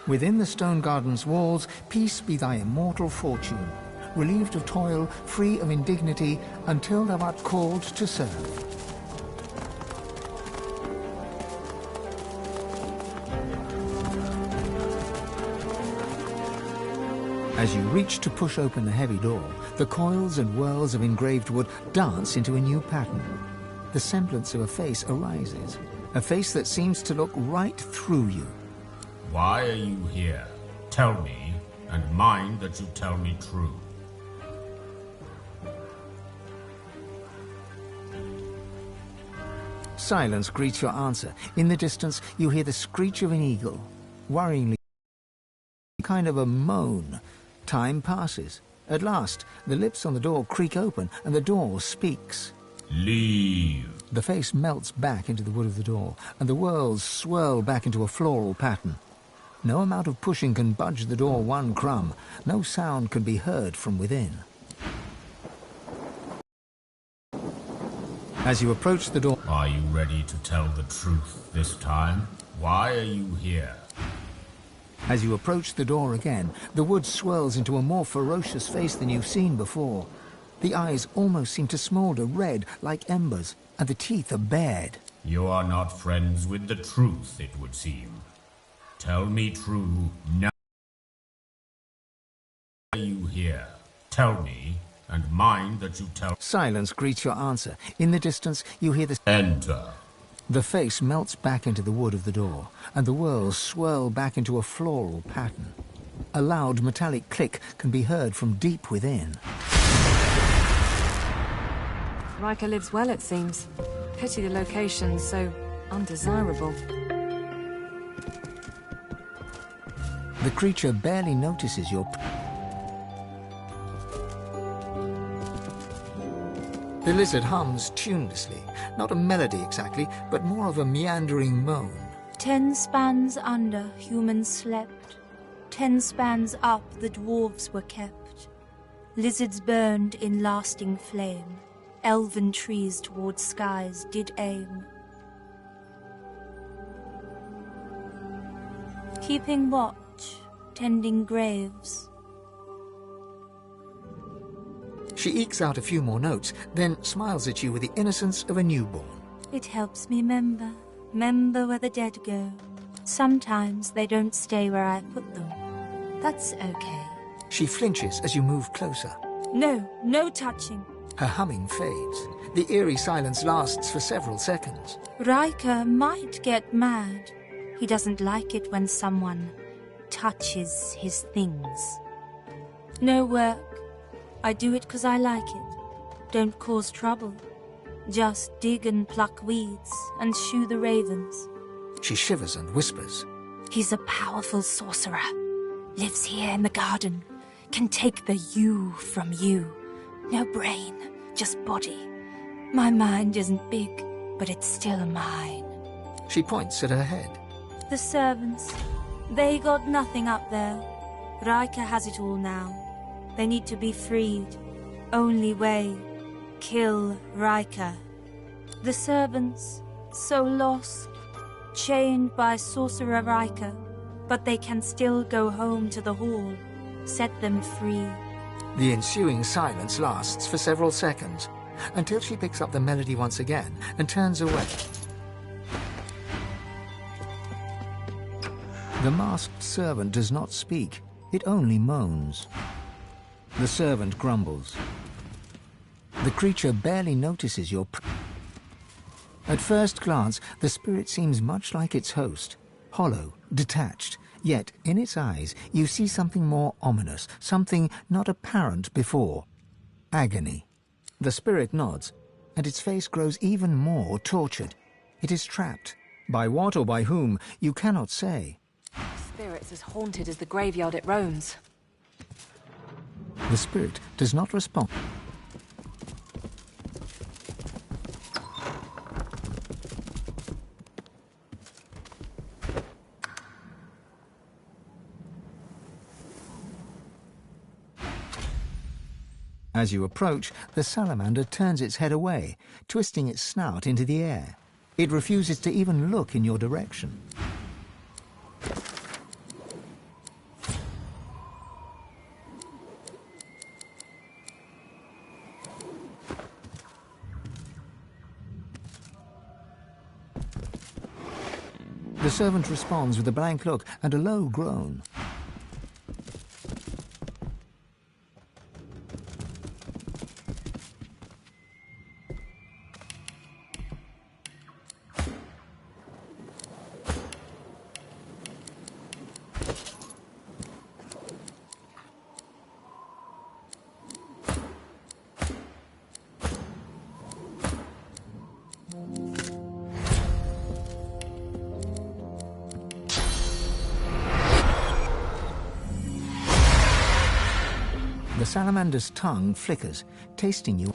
Within the stone garden's walls, peace be thy immortal fortune, relieved of toil, free of indignity, until thou art called to serve. As you reach to push open the heavy door, the coils and whirls of engraved wood dance into a new pattern. The semblance of a face arises, a face that seems to look right through you. Why are you here? Tell me, and mind that you tell me true. Silence greets your answer. In the distance, you hear the screech of an eagle. Worryingly, kind of a moan. Time passes. At last, the lips on the door creak open, and the door speaks. Leave. The face melts back into the wood of the door, and the whirls swirl back into a floral pattern. No amount of pushing can budge the door one crumb. No sound can be heard from within. As you approach the door... Are you ready to tell the truth this time? Why are you here? As you approach the door again, the wood swirls into a more ferocious face than you've seen before. The eyes almost seem to smoulder red like embers, and the teeth are bared. You are not friends with the truth, it would seem. Tell me true now. Why are you here? Tell me, and mind that you tell... Silence greets your answer. In the distance, you hear the... Enter. The face melts back into the wood of the door, and the whirls swirl back into a floral pattern. A loud metallic click can be heard from deep within. Riker lives well, it seems. Pity the location's so undesirable. The creature barely notices your... The lizard hums tunelessly. Not a melody exactly, but more of a meandering moan. 10 spans under, humans slept. 10 spans up, the dwarves were kept. Lizards burned in lasting flame. Elven trees towards skies did aim. Keeping watch, tending graves. She ekes out a few more notes, then smiles at you with the innocence of a newborn. It helps me remember where the dead go. Sometimes they don't stay where I put them. That's okay. She flinches as you move closer. No touching. Her humming fades. The eerie silence lasts for several seconds. Riker might get mad. He doesn't like it when someone touches his things. No work. I do it 'cause I like it. Don't cause trouble. Just dig and pluck weeds and shoo the ravens. She shivers and whispers. He's a powerful sorcerer. Lives here in the garden. Can take the you from you. No brain, just body. My mind isn't big, but it's still a mine. She points at her head. The servants, they got nothing up there. Riker has it all now. They need to be freed. Only way, kill Riker. The servants, so lost, chained by Sorcerer Riker, but they can still go home to the hall. Set them free. The ensuing silence lasts for several seconds, until she picks up the melody once again and turns away. The masked servant does not speak. It only moans. The servant grumbles. The creature barely notices your... At first glance, the spirit seems much like its host. Hollow, detached. Yet, in its eyes, you see something more ominous, something not apparent before. Agony. The spirit nods, and its face grows even more tortured. It is trapped. By what or by whom, you cannot say. Spirit's as haunted as the graveyard it roams. The spirit does not respond. As you approach, the salamander turns its head away, twisting its snout into the air. It refuses to even look in your direction. The servant responds with a blank look and a low groan. The salamander's tongue flickers, tasting you.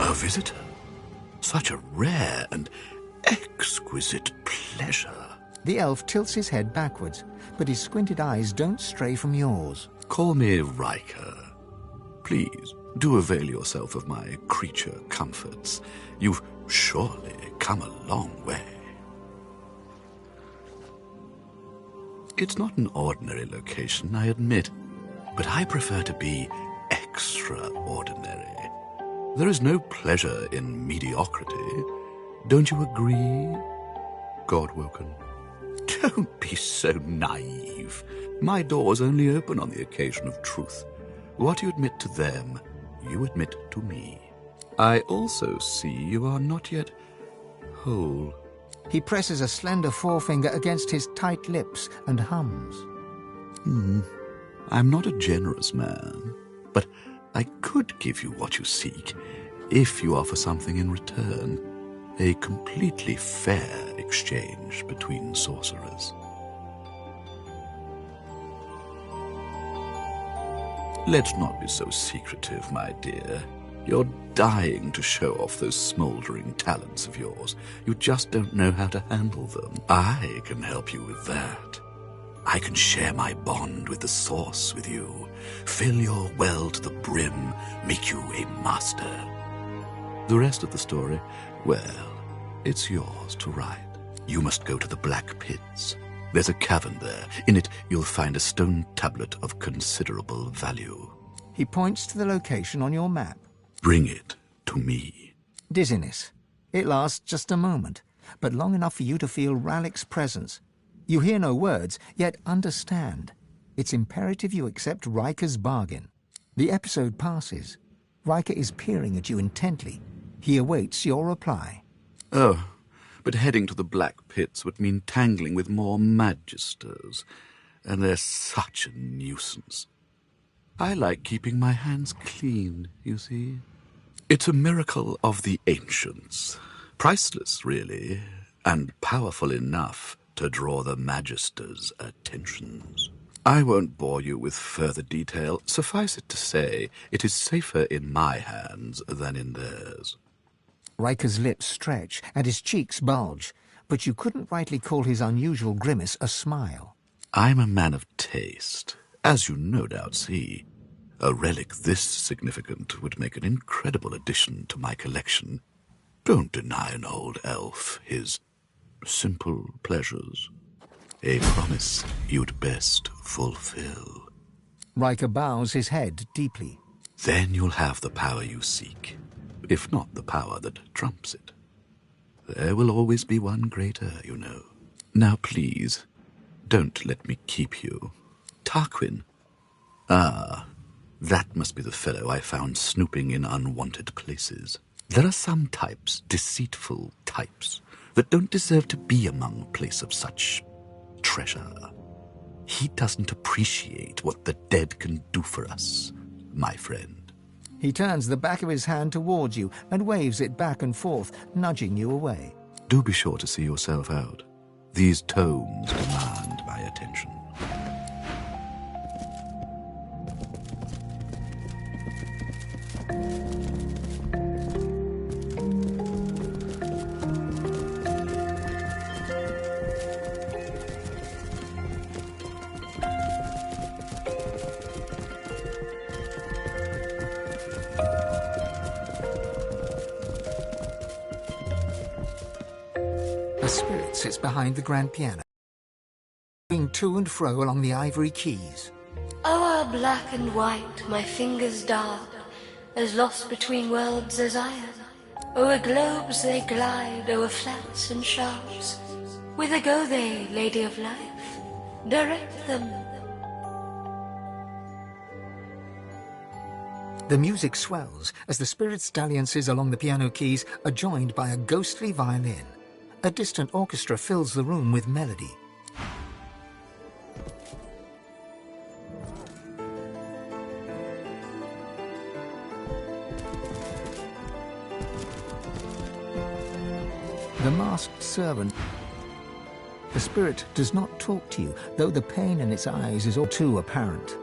A visitor? Such a rare and exquisite pleasure. The elf tilts his head backwards, but his squinted eyes don't stray from yours. Call me Riker. Please, do avail yourself of my creature comforts. You've surely come a long way. It's not an ordinary location, I admit, but I prefer to be extraordinary. There is no pleasure in mediocrity. Don't you agree, Godwoken? Don't be so naive. My doors only open on the occasion of truth. What you admit to them, you admit to me. I also see you are not yet whole. He presses a slender forefinger against his tight lips and hums. I'm not a generous man, but I could give you what you seek if you offer something in return. A completely fair exchange between sorcerers. Let's not be so secretive, my dear. You're dying to show off those smoldering talents of yours. You just don't know how to handle them. I can help you with that. I can share my bond with the source with you, fill your well to the brim, make you a master. The rest of the story, well, it's yours to write. You must go to the Black Pits. There's a cavern there. In it, you'll find a stone tablet of considerable value. He points to the location on your map. Bring it to me. Dizziness. It lasts just a moment, but long enough for you to feel Ralik's presence. You hear no words, yet understand. It's imperative you accept Riker's bargain. The episode passes. Riker is peering at you intently. He awaits your reply. Oh, but heading to the Black Pits would mean tangling with more magisters, and they're such a nuisance. I like keeping my hands clean, you see. It's a miracle of the ancients. Priceless, really, and powerful enough to draw the magisters' attentions. I won't bore you with further detail. Suffice it to say, it is safer in my hands than in theirs. Riker's lips stretch and his cheeks bulge, but you couldn't rightly call his unusual grimace a smile. I'm a man of taste, as you no doubt see. A relic this significant would make an incredible addition to my collection. Don't deny an old elf his simple pleasures. A promise you'd best fulfill. Riker bows his head deeply. Then you'll have the power you seek, if not the power that trumps it. There will always be one greater, you know. Now please, don't let me keep you. Tarquin. Ah, that must be the fellow I found snooping in unwanted places. There are some types, deceitful types, that don't deserve to be among a place of such treasure. He doesn't appreciate what the dead can do for us, my friend. He turns the back of his hand towards you and waves it back and forth, nudging you away. Do be sure to see yourself out. These tomes demand my attention. A spirit sits behind the grand piano, moving to and fro along the ivory keys. O'er black and white, my fingers dart, as lost between worlds as I am. O'er globes they glide, o'er flats and sharps. Whither go they, Lady of Life? Direct them. The music swells as the spirit's dalliances along the piano keys are joined by a ghostly violin. A distant orchestra fills the room with melody. The masked servant. The spirit does not talk to you, though the pain in its eyes is all too apparent.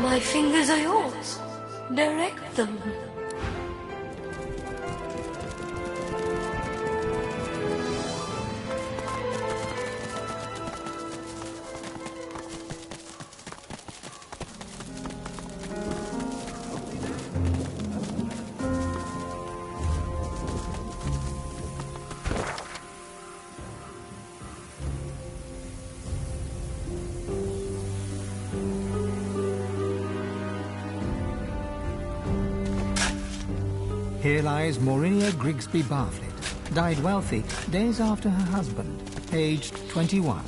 My fingers are yours. Direct them. Here lies Maurinia Grigsby Bartlett, died wealthy days after her husband, aged 21.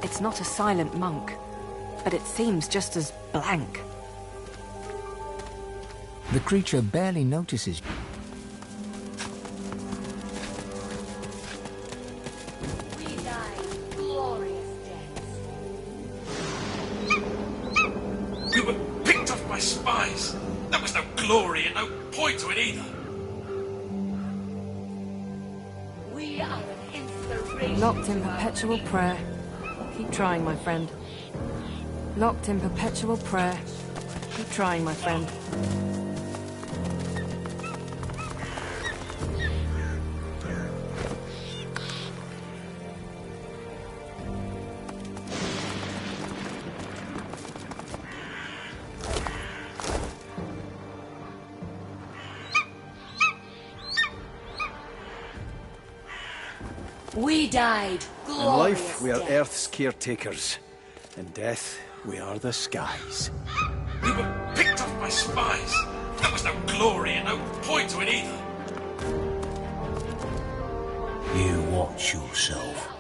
It's not a silent monk, but it seems just as blank. The creature barely notices you. We die glorious deaths. We were picked off by spies. There was no glory and no point to it either. We are an inspiration. Locked in perpetual prayer. Keep trying, my friend. Locked in perpetual prayer. Keep trying, my friend. We died In glorious life, we are deaths. Earth's caretakers. In death, we are the skies. We were picked off by spies. There was no glory and no point to it either. You watch yourself.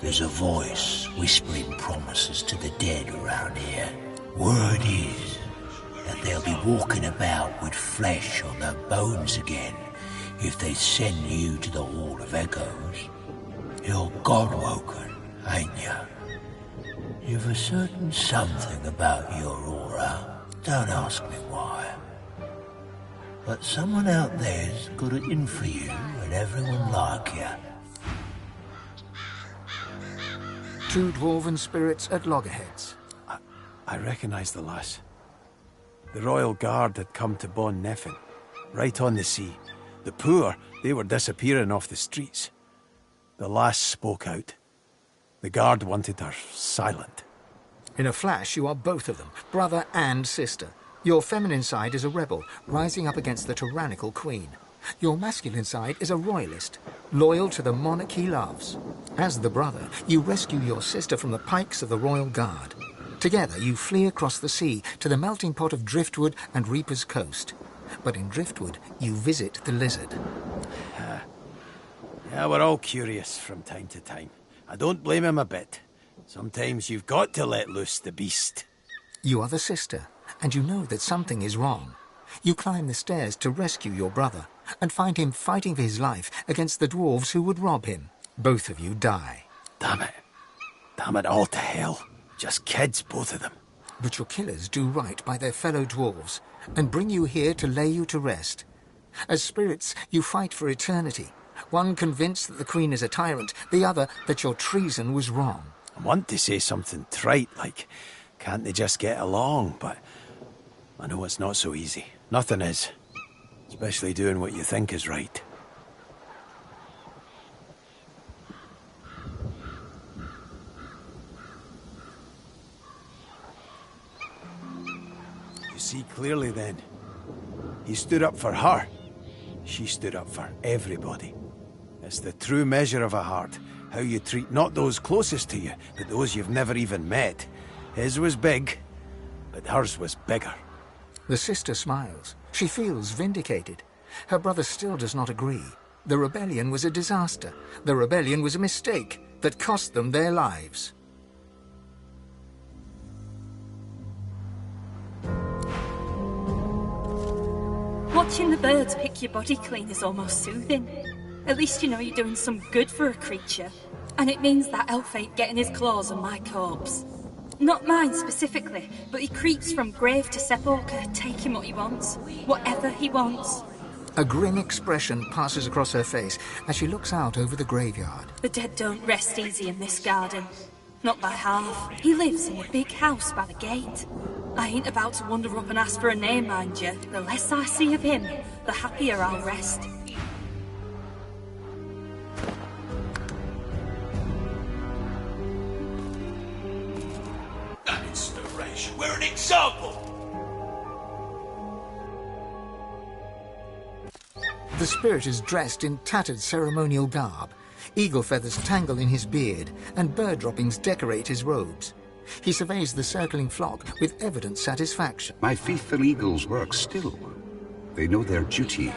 There's a voice whispering promises to the dead around here. Word is that they'll be walking about with flesh on their bones again if they send you to the Hall of Echoes. You're God-woken, ain't you? You've a certain something about your aura. Don't ask me why. But someone out there's got it in for you and everyone like you. Two dwarven spirits at loggerheads. I recognise the lass. The Royal Guard had come to Bon Neffen, right on the sea. The poor, they were disappearing off the streets. The lass spoke out. The guard wanted her silent. In a flash, you are both of them, brother and sister. Your feminine side is a rebel, rising up against the tyrannical queen. Your masculine side is a royalist, loyal to the monarch he loves. As the brother, you rescue your sister from the pikes of the Royal Guard. Together, you flee across the sea to the melting pot of Driftwood and Reaper's Coast. But in Driftwood, you visit the lizard. Yeah, we're all curious from time to time. I don't blame him a bit. Sometimes you've got to let loose the beast. You are the sister, and you know that something is wrong. You climb the stairs to rescue your brother, and find him fighting for his life against the dwarves who would rob him. Both of you die. Damn it. Damn it all to hell. Just kids, both of them. But your killers do right by their fellow dwarves, and bring you here to lay you to rest. As spirits, you fight for eternity. One convinced that the Queen is a tyrant, the other that your treason was wrong. I want to say something trite, like, can't they just get along? But I know it's not so easy. Nothing is. Especially doing what you think is right. You see clearly then. He stood up for her. She stood up for everybody. It's the true measure of a heart. How you treat not those closest to you, but those you've never even met. His was big, but hers was bigger. The sister smiles. She feels vindicated. Her brother still does not agree. The rebellion was a disaster. The rebellion was a mistake that cost them their lives. Watching the birds pick your body clean is almost soothing. At least you know you're doing some good for a creature. And it means that elf ain't getting his claws on my corpse. Not mine specifically, but he creeps from grave to sepulchre, taking what he wants. Whatever he wants. A grim expression passes across her face as she looks out over the graveyard. The dead don't rest easy in this garden. Not by half. He lives in a big house by the gate. I ain't about to wander up and ask for a name, mind you. The less I see of him, the happier I'll rest. An inspiration. We're an example. The spirit is dressed in tattered ceremonial garb. Eagle feathers tangle in his beard, and bird droppings decorate his robes. He surveys the circling flock with evident satisfaction. My faithful eagles work still. They know their duty.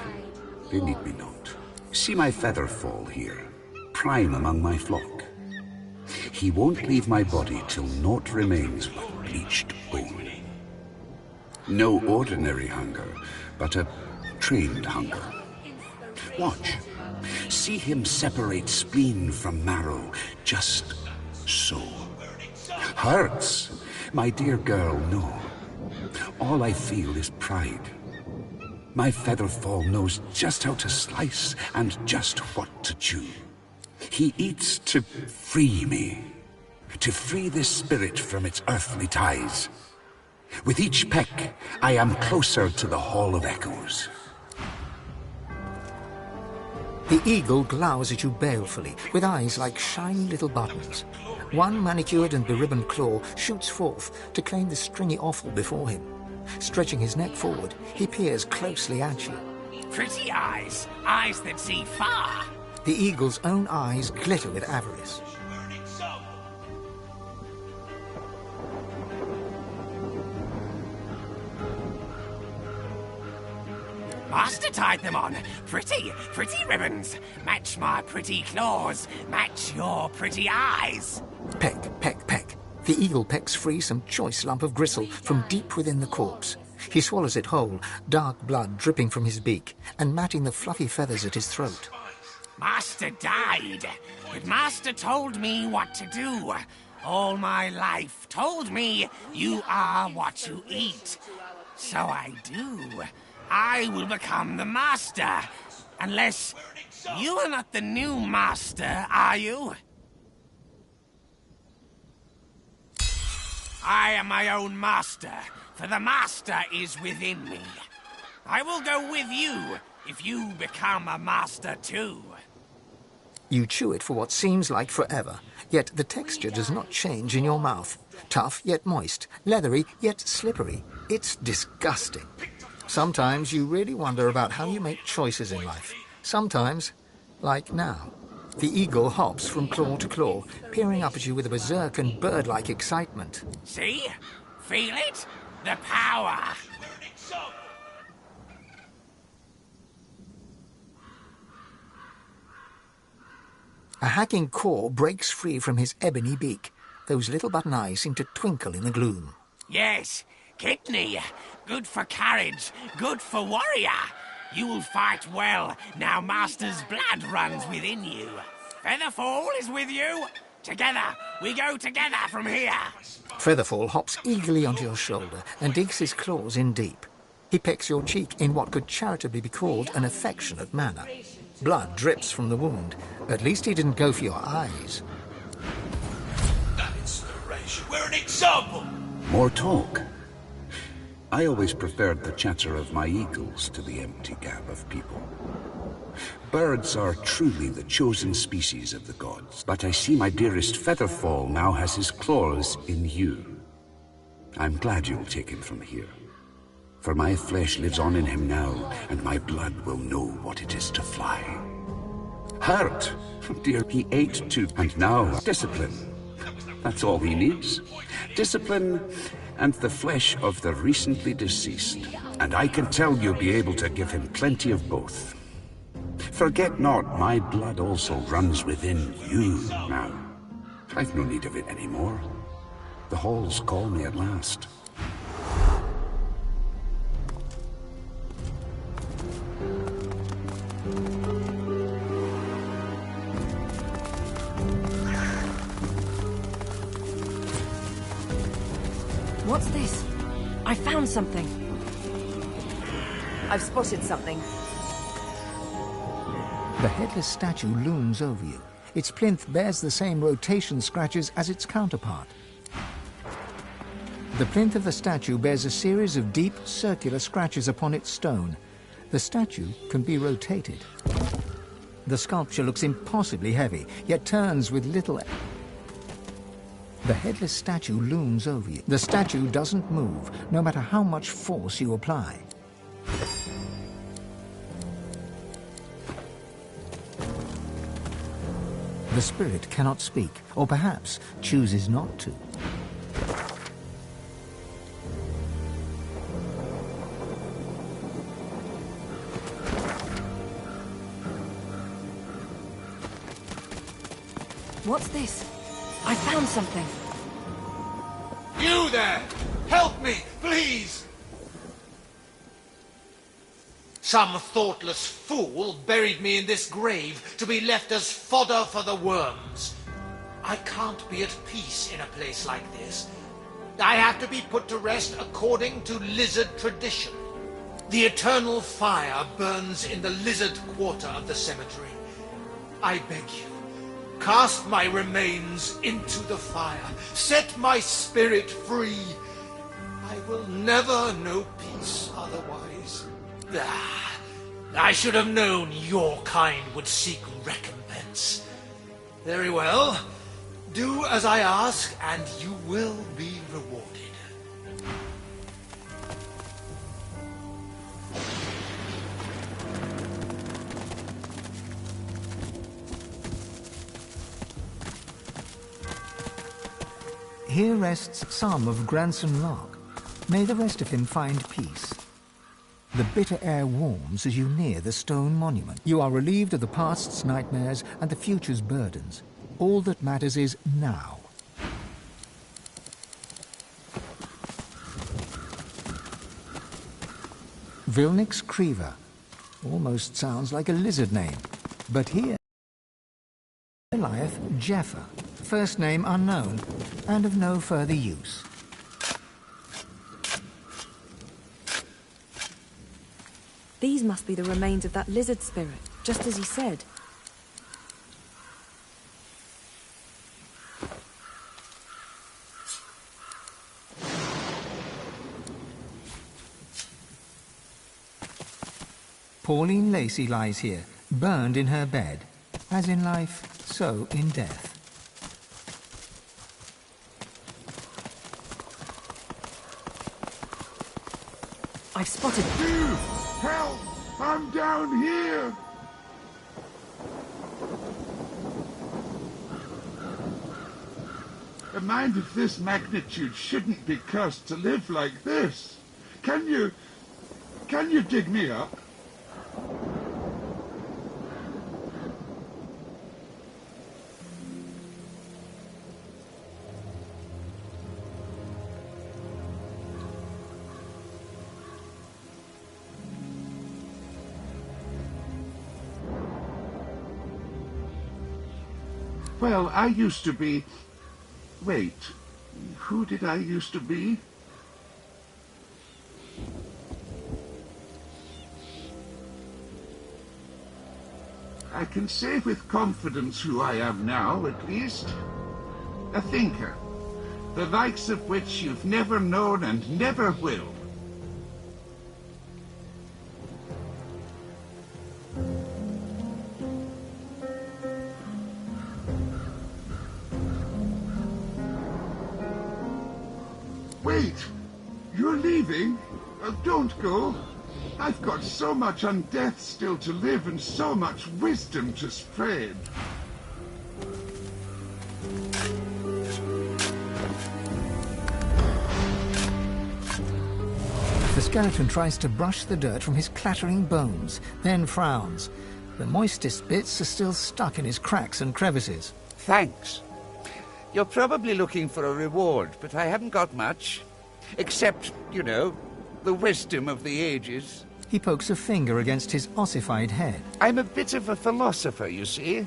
They need me not. See my feather fall here, prime among my flock. He won't leave my body till naught remains but bleached bone. No ordinary hunger, but a trained hunger. Watch. See him separate spleen from marrow, just so. Hurts, my dear girl, no. All I feel is pride. My Featherfall knows just how to slice and just what to chew. He eats to free me, to free this spirit from its earthly ties. With each peck, I am closer to the Hall of Echoes. The eagle glowers at you balefully, with eyes like shiny little buttons. One manicured and beribboned claw shoots forth to claim the stringy offal before him. Stretching his neck forward, he peers closely at you. Pretty eyes, eyes that see far. The eagle's own eyes glitter with avarice. Master tied them on. Pretty, pretty ribbons. Match my pretty claws. Match your pretty eyes. Peck, peck, peck. The eagle pecks free some choice lump of gristle from deep within the corpse. He swallows it whole, dark blood dripping from his beak, and matting the fluffy feathers at his throat. Master died, but Master told me what to do. All my life told me you are what you eat. So I do. I will become the Master. Unless you are not the new Master, are you? I am my own Master, for the Master is within me. I will go with you if you become a Master too. You chew it for what seems like forever, yet the texture does not change in your mouth. Tough yet moist, leathery yet slippery. It's disgusting. Sometimes you really wonder about how you make choices in life. Sometimes, like now. The eagle hops from claw to claw, peering up at you with a berserk and bird-like excitement. See? Feel it? The power! A hacking caw breaks free from his ebony beak. Those little button eyes seem to twinkle in the gloom. Yes, kidney. Good for courage, good for warrior. You'll fight well, now Master's blood runs within you. Featherfall is with you. Together, we go together from here. Featherfall hops eagerly onto your shoulder and digs his claws in deep. He pecks your cheek in what could charitably be called an affectionate manner. Blood drips from the wound. At least he didn't go for your eyes. That inspiration. We're an example. More talk. I always preferred the chatter of my eagles to the empty gab of people. Birds are truly the chosen species of the gods, but I see my dearest Featherfall now has his claws in you. I'm glad you'll take him from here. For my flesh lives on in him now, and my blood will know what it is to fly. Hurt! Dear, he ate too, and now discipline. That's all he needs. Discipline and the flesh of the recently deceased. And I can tell you'll be able to give him plenty of both. Forget not, my blood also runs within you now. I've no need of it anymore. The halls call me at last. What's this? I found something. I've spotted something. The headless statue looms over you. Its plinth bears the same rotation scratches as its counterpart. The plinth of the statue bears a series of deep, circular scratches upon its stone. The statue can be rotated. The sculpture looks impossibly heavy, yet turns with little... The headless statue looms over you. The statue doesn't move, no matter how much force you apply. The spirit cannot speak, or perhaps chooses not to. What's this? I found something. You there! Help me, please! Some thoughtless fool buried me in this grave to be left as fodder for the worms. I can't be at peace in a place like this. I have to be put to rest according to lizard tradition. The eternal fire burns in the lizard quarter of the cemetery. I beg you, cast my remains into the fire. Set my spirit free. I will never know peace otherwise. Ah, I should have known your kind would seek recompense. Very well. Do as I ask, and you will be rewarded. Here rests some of Granson Lock. May the rest of him find peace. The bitter air warms as you near the stone monument. You are relieved of the past's nightmares and the future's burdens. All that matters is now. Vilnix Creever. Almost sounds like a lizard name. But here lieth Jeffer. First name unknown, and of no further use. These must be the remains of that lizard spirit, just as he said. Pauline Lacey lies here, burned in her bed. As in life, so in death. I've spotted... Help! I'm down here! A mind of this magnitude shouldn't be cursed to live like this. Can you dig me up? Well, I used to be... Wait, who did I used to be? I can say with confidence who I am now, at least. A thinker, the likes of which you've never known and never will. Wait! You're leaving? Don't go. I've got so much undeath still to live and so much wisdom to spread. The skeleton tries to brush the dirt from his clattering bones, then frowns. The moistest bits are still stuck in his cracks and crevices. Thanks. You're probably looking for a reward, but I haven't got much. Except, you know, the wisdom of the ages. He pokes a finger against his ossified head. I'm a bit of a philosopher, you see.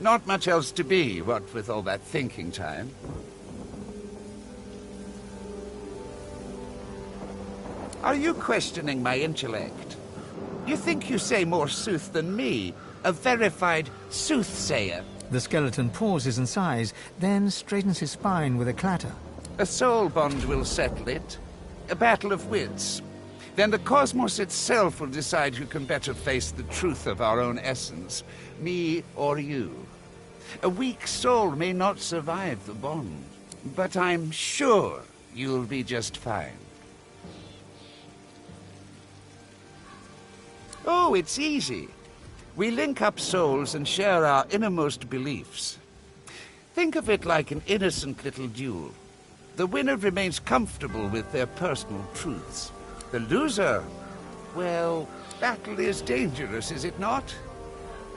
Not much else to be, what with all that thinking time. Are you questioning my intellect? You think you say more sooth than me, a verified soothsayer? The skeleton pauses and sighs, then straightens his spine with a clatter. A soul bond will settle it. A battle of wits. Then the cosmos itself will decide who can better face the truth of our own essence, me or you. A weak soul may not survive the bond, but I'm sure you'll be just fine. Oh, it's easy. We link up souls and share our innermost beliefs. Think of it like an innocent little duel. The winner remains comfortable with their personal truths. The loser, well, battle is dangerous, is it not?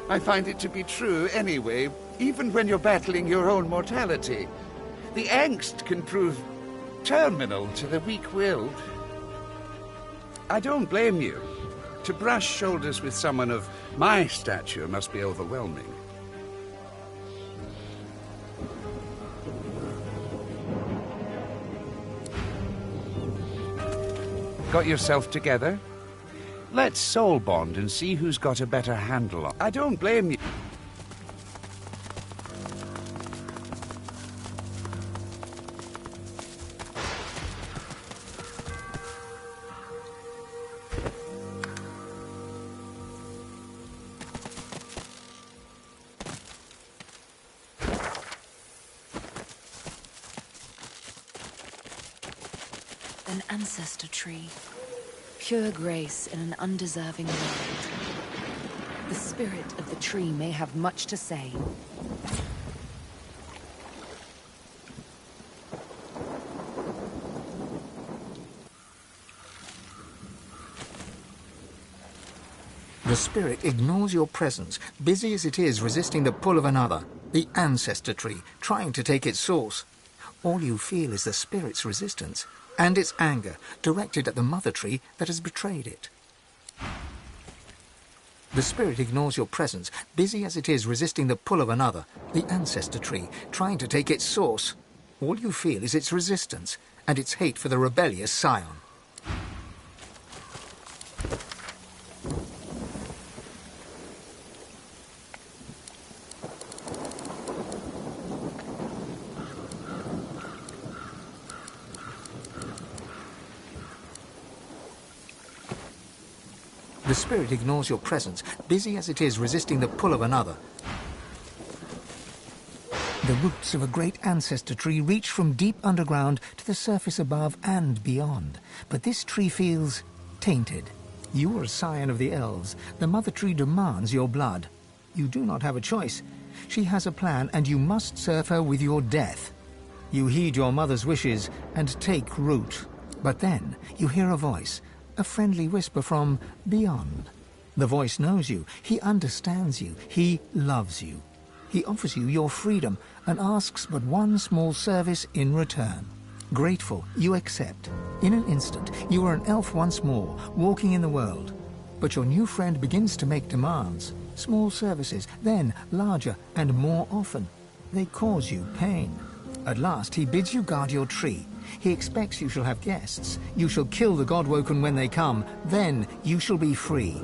I find it to be true anyway, even when you're battling your own mortality. The angst can prove terminal to the weak-willed. I don't blame you. To brush shoulders with someone of my stature must be overwhelming. Got yourself together? Let's soul bond and see who's got a better handle on. I don't blame you. An ancestor tree. Pure grace in an undeserving world. The spirit of the tree may have much to say. The spirit ignores your presence, busy as it is resisting the pull of another, the ancestor tree, trying to take its source. All you feel is the spirit's resistance, and its anger, directed at the mother tree that has betrayed it. The spirit ignores your presence, busy as it is resisting the pull of another, the ancestor tree, trying to take its source. All you feel is its resistance, and its hate for the rebellious scion. The spirit ignores your presence, busy as it is resisting the pull of another. The roots of a great ancestor tree reach from deep underground to the surface above and beyond. But this tree feels tainted. You are a scion of the elves. The mother tree demands your blood. You do not have a choice. She has a plan, and you must serve her with your death. You heed your mother's wishes and take root. But then you hear a voice. A friendly whisper from beyond. The voice knows you, he understands you, he loves you. He offers you your freedom and asks but one small service in return. Grateful, you accept. In an instant, you are an elf once more, walking in the world. But your new friend begins to make demands. Small services, then larger and more often. They cause you pain. At last, he bids you guard your tree. He expects you shall have guests. You shall kill the Godwoken when they come. Then you shall be free.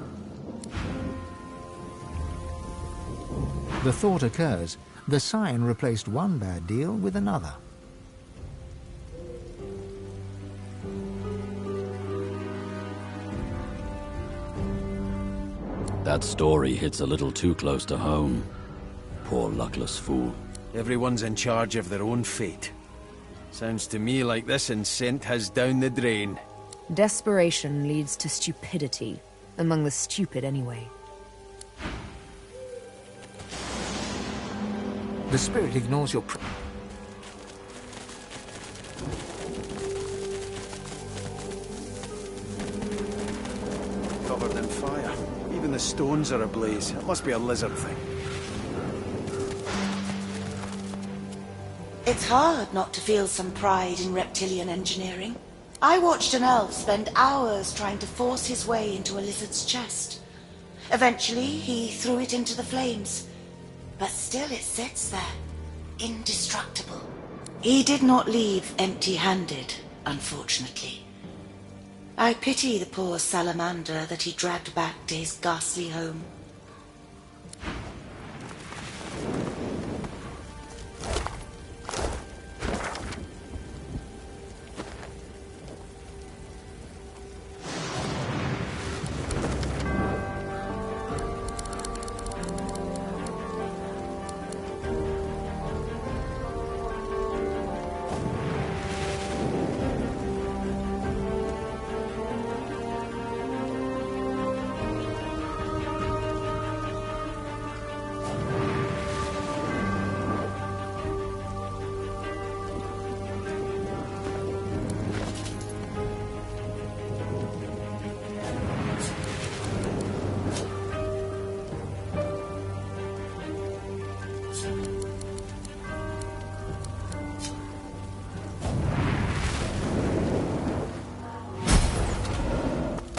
The thought occurs. The sign replaced one bad deal with another. That story hits a little too close to home. Poor luckless fool. Everyone's in charge of their own fate. Sounds to me like this incent has down the drain. Desperation leads to stupidity. Among the stupid, anyway. The spirit ignores your... Covered in fire. Even the stones are ablaze. It must be a lizard thing. It's hard not to feel some pride in reptilian engineering. I watched an elf spend hours trying to force his way into a lizard's chest. Eventually, he threw it into the flames. But still it sits there, indestructible. He did not leave empty-handed, unfortunately. I pity the poor salamander that he dragged back to his ghastly home.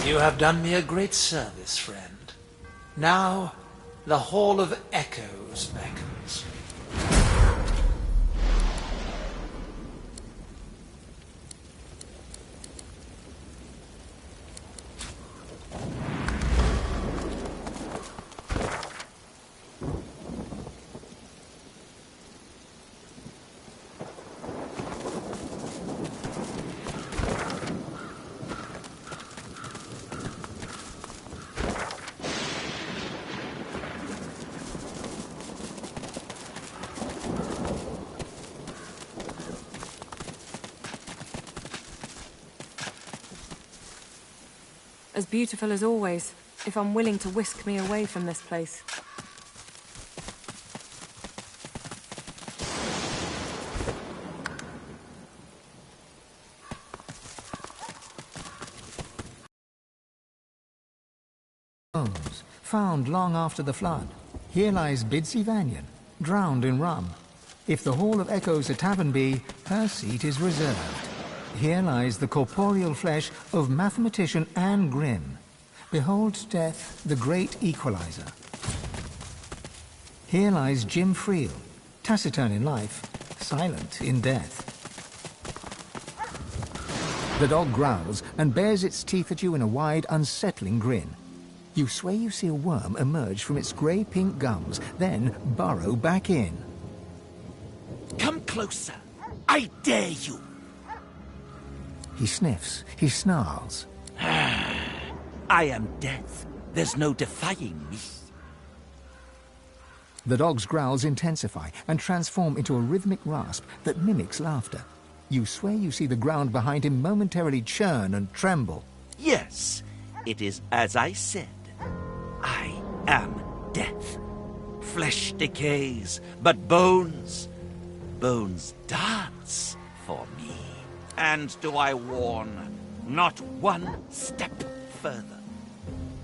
You have done me a great service, friend. Now, the Hall of Echoes beckons. As beautiful as always, if I'm willing to whisk me away from this place. Bones, found long after the flood. Here lies Bidsy Vanyan, drowned in rum. If the Hall of Echoes a tavern be, her seat is reserved. Here lies the corporeal flesh of mathematician Anne Grimm. Behold death, the great equalizer. Here lies Jim Friel, taciturn in life, silent in death. The dog growls and bares its teeth at you in a wide, unsettling grin. You swear you see a worm emerge from its grey-pink gums, then burrow back in. Come closer. I dare you. He sniffs, he snarls. I am death. There's no defying me. The dog's growls intensify and transform into a rhythmic rasp that mimics laughter. You swear you see the ground behind him momentarily churn and tremble. Yes, it is as I said. I am death. Flesh decays, but bones dance for me. And do I warn, not one step further.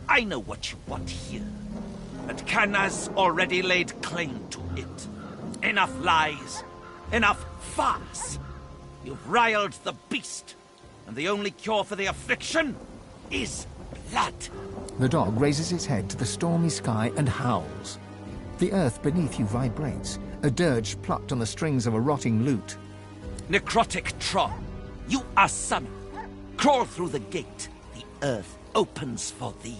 I know what you want here, but Kana's already laid claim to it. Enough lies, enough farce. You've riled the beast, and the only cure for the affliction is blood. The dog raises its head to the stormy sky and howls. The earth beneath you vibrates, A dirge plucked on the strings of a rotting lute. Necrotic troll, you are summoned. Crawl through the gate. The earth opens for thee.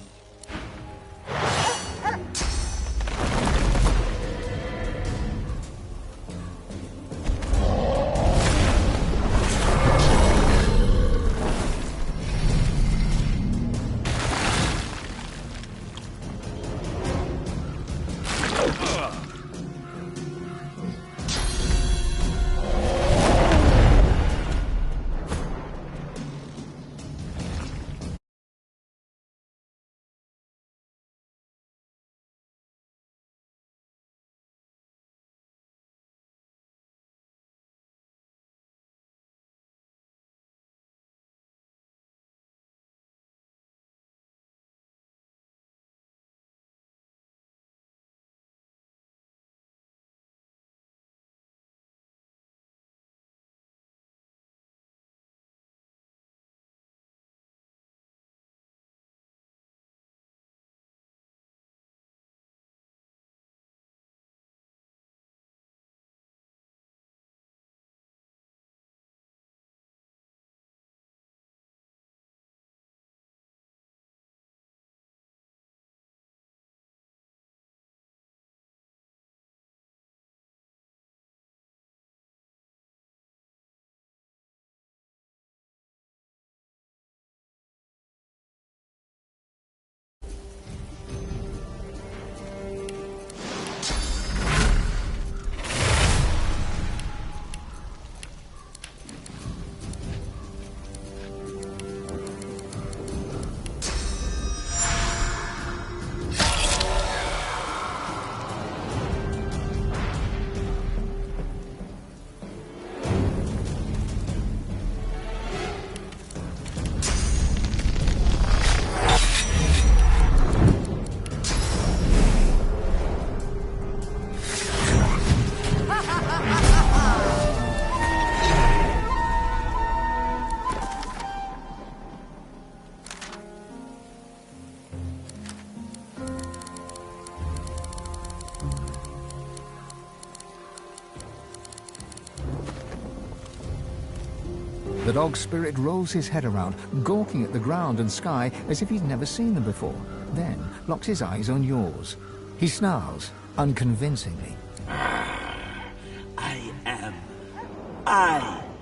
The dog spirit rolls his head around, gawking at the ground and sky as if he's never seen them before, then locks his eyes on yours. He snarls, unconvincingly. I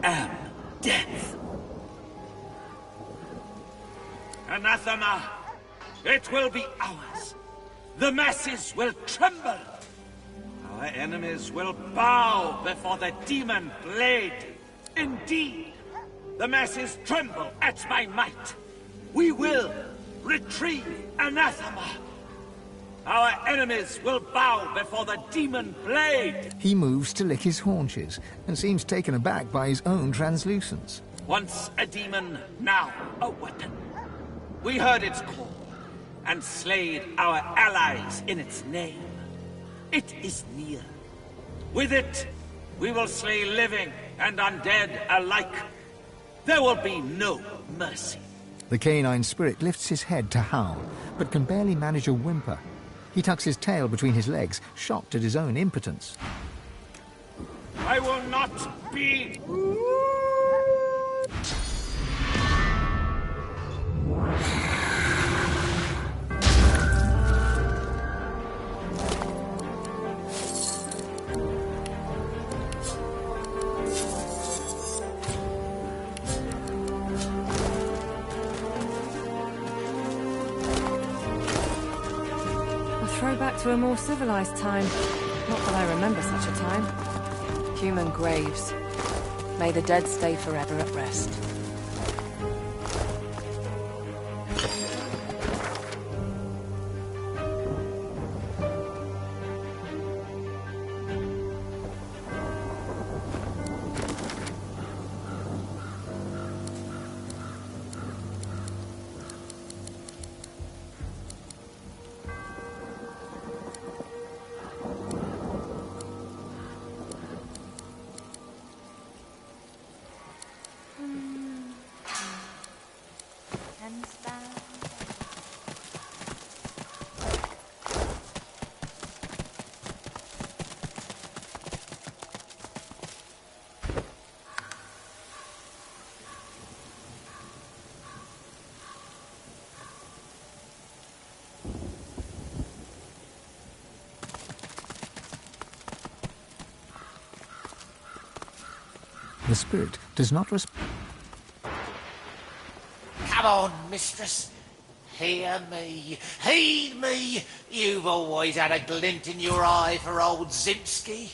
am death. Anathema, it will be ours. The masses will tremble. Our enemies will bow before the demon blade. Indeed, the masses tremble at my might. We will retrieve Anathema. Our enemies will bow before the demon blade. He moves to lick his haunches and seems taken aback by his own translucence. Once a demon, now a weapon. We heard its call and slayed our allies in its name. It is near. With it, we will slay living and undead alike. There will be no mercy. The canine spirit lifts his head to howl, but can barely manage a whimper. He tucks his tail between his legs, shocked at his own impotence. I will not be... Throwback to a more civilized time. Not that I remember such a time. Human graves. May the dead stay forever at rest. The spirit does not respond. Come on, mistress. Hear me. Heed me. You've always had a glint in your eye for old Zimski.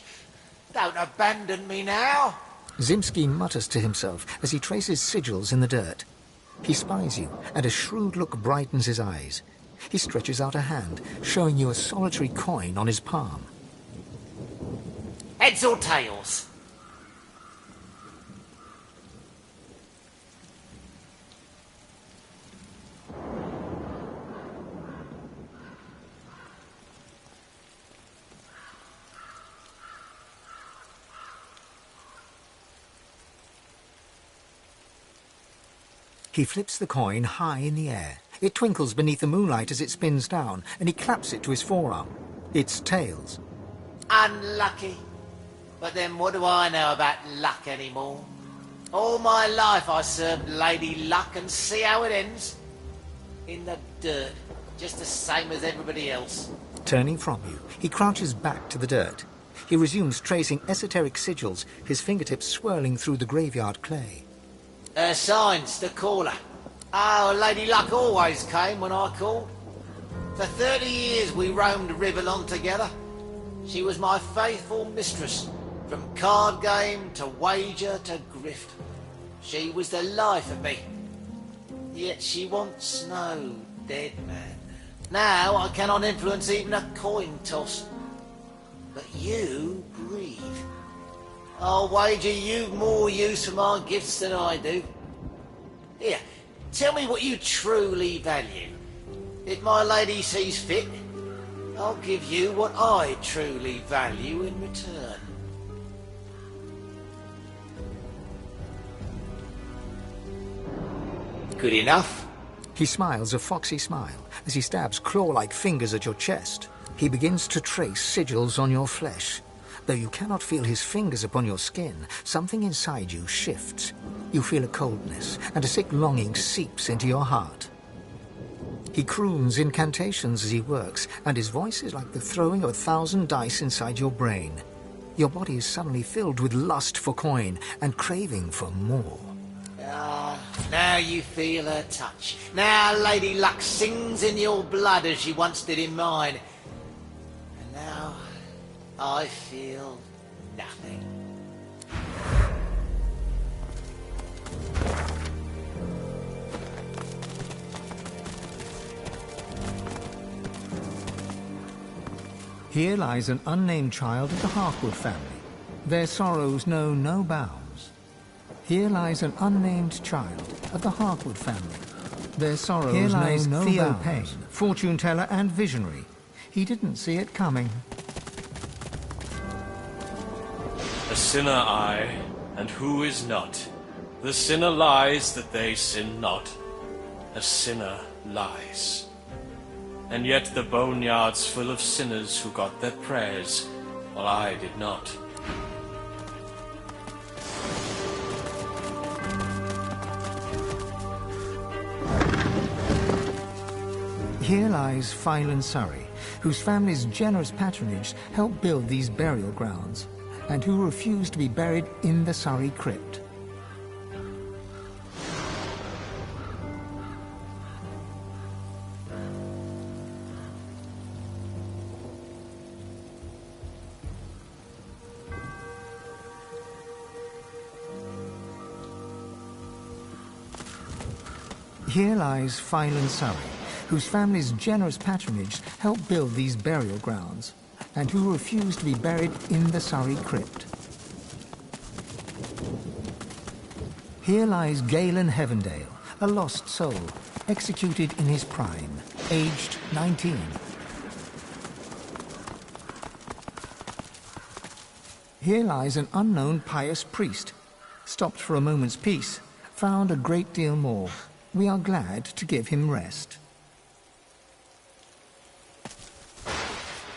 Don't abandon me now. Zimski mutters to himself as he traces sigils in the dirt. He spies you, and a shrewd look brightens his eyes. He stretches out a hand, showing you a solitary coin on his palm. Heads or tails? He flips the coin high in the air. It twinkles beneath the moonlight as it spins down, and he claps it to his forearm. It's tails. Unlucky. But then what do I know about luck anymore? All my life I served Lady Luck, and see how it ends. In the dirt, just the same as everybody else. Turning from you, he crouches back to the dirt. He resumes tracing esoteric sigils, his fingertips swirling through the graveyard clay. Signs to call her. Oh, Lady Luck always came when I called. For 30 years we roamed Riverlong together. She was my faithful mistress, from card game to wager to grift. She was the life of me. Yet she wants no dead man. Now I cannot influence even a coin toss. But you breathe. I'll wager you've more use for my gifts than I do. Here, tell me what you truly value. If my lady sees fit, I'll give you what I truly value in return. Good enough? He smiles a foxy smile as he stabs claw-like fingers at your chest. He begins to trace sigils on your flesh. Though you cannot feel his fingers upon your skin, something inside you shifts. You feel a coldness, and a sick longing seeps into your heart. He croons incantations as he works, and his voice is like the throwing of 1,000 dice inside your brain. Your body is suddenly filled with lust for coin and craving for more. Ah, now you feel her touch. Now Lady Luck sings in your blood as she once did in mine. And now I feel nothing. Here lies an unnamed child of the Harkwood family. Their sorrows know no bounds. Here lies an unnamed child of the Harkwood family. Their sorrows Here lies know no Theo bounds. Payne, Fortune teller and visionary. He didn't see it coming. A sinner I, and who is not? The sinner lies that they sin not. A sinner lies. And yet the boneyard's full of sinners who got their prayers, while I did not. Here lies Phylan Surrey, whose family's generous patronage helped build these burial grounds, and who refused to be buried in the Surrey crypt. Here lies Phylan Surrey, whose family's generous patronage helped build these burial grounds, and who refused to be buried in the Surrey crypt. Here lies Galen Heavendale, a lost soul, executed in his prime, aged 19. Here lies an unknown pious priest, stopped for a moment's peace, found a great deal more. We are glad to give him rest.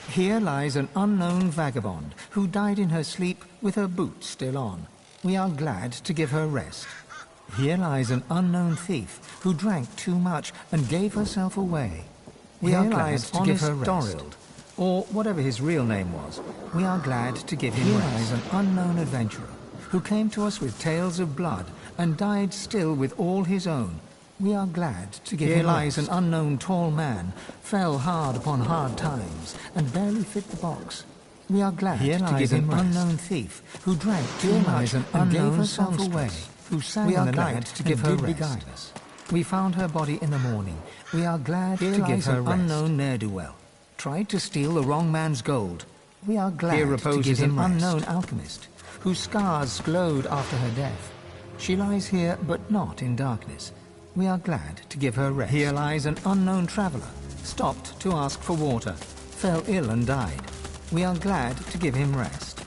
Here lies an unknown vagabond who died in her sleep with her boots still on. We are glad to give her rest. Here lies an unknown thief who drank too much and gave herself away. We are glad to give her rest. Dorild, or whatever his real name was. We are glad to give him rest. Here lies an unknown adventurer who came to us with tales of blood and died still with all his own. We are glad to give him lies an unknown tall man, fell hard upon hard times, and barely fit the box. We are glad to give him unknown thief, who drank too much and gave herself away, who sang in the night to give her rest. We found her body in the morning. We are glad to give her rest. Unknown ne'er-do-well, tried to steal the wrong man's gold. We are glad to give him unknown alchemist, whose scars glowed after her death. She lies here, but not in darkness. We are glad to give her rest. Here lies an unknown traveler, stopped to ask for water, fell ill and died. We are glad to give him rest.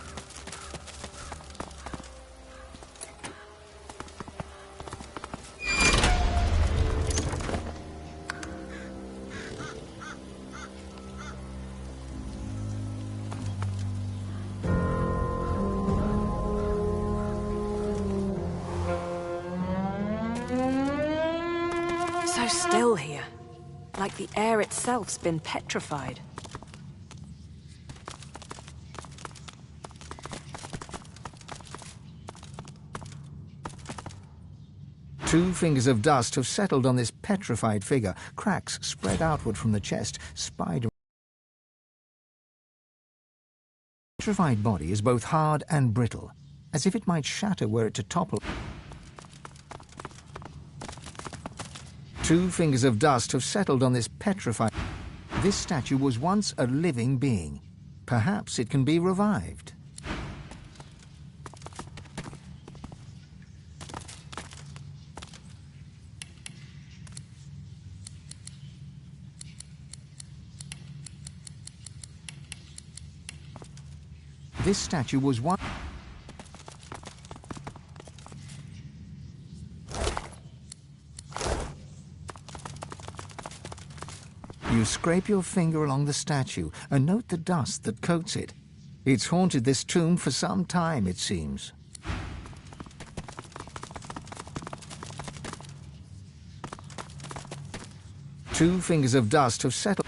So still here, like the air itself's been petrified. Two fingers of dust have settled on this petrified figure, cracks spread outward from the chest, spider. The petrified body is both hard and brittle, as if it might shatter were it to topple. Two fingers of dust have settled on this petrified... This statue was once a living being. Perhaps it can be revived. This statue was one... You scrape your finger along the statue and note the dust that coats it. It's haunted this tomb for some time, it seems. Two fingers of dust have settled...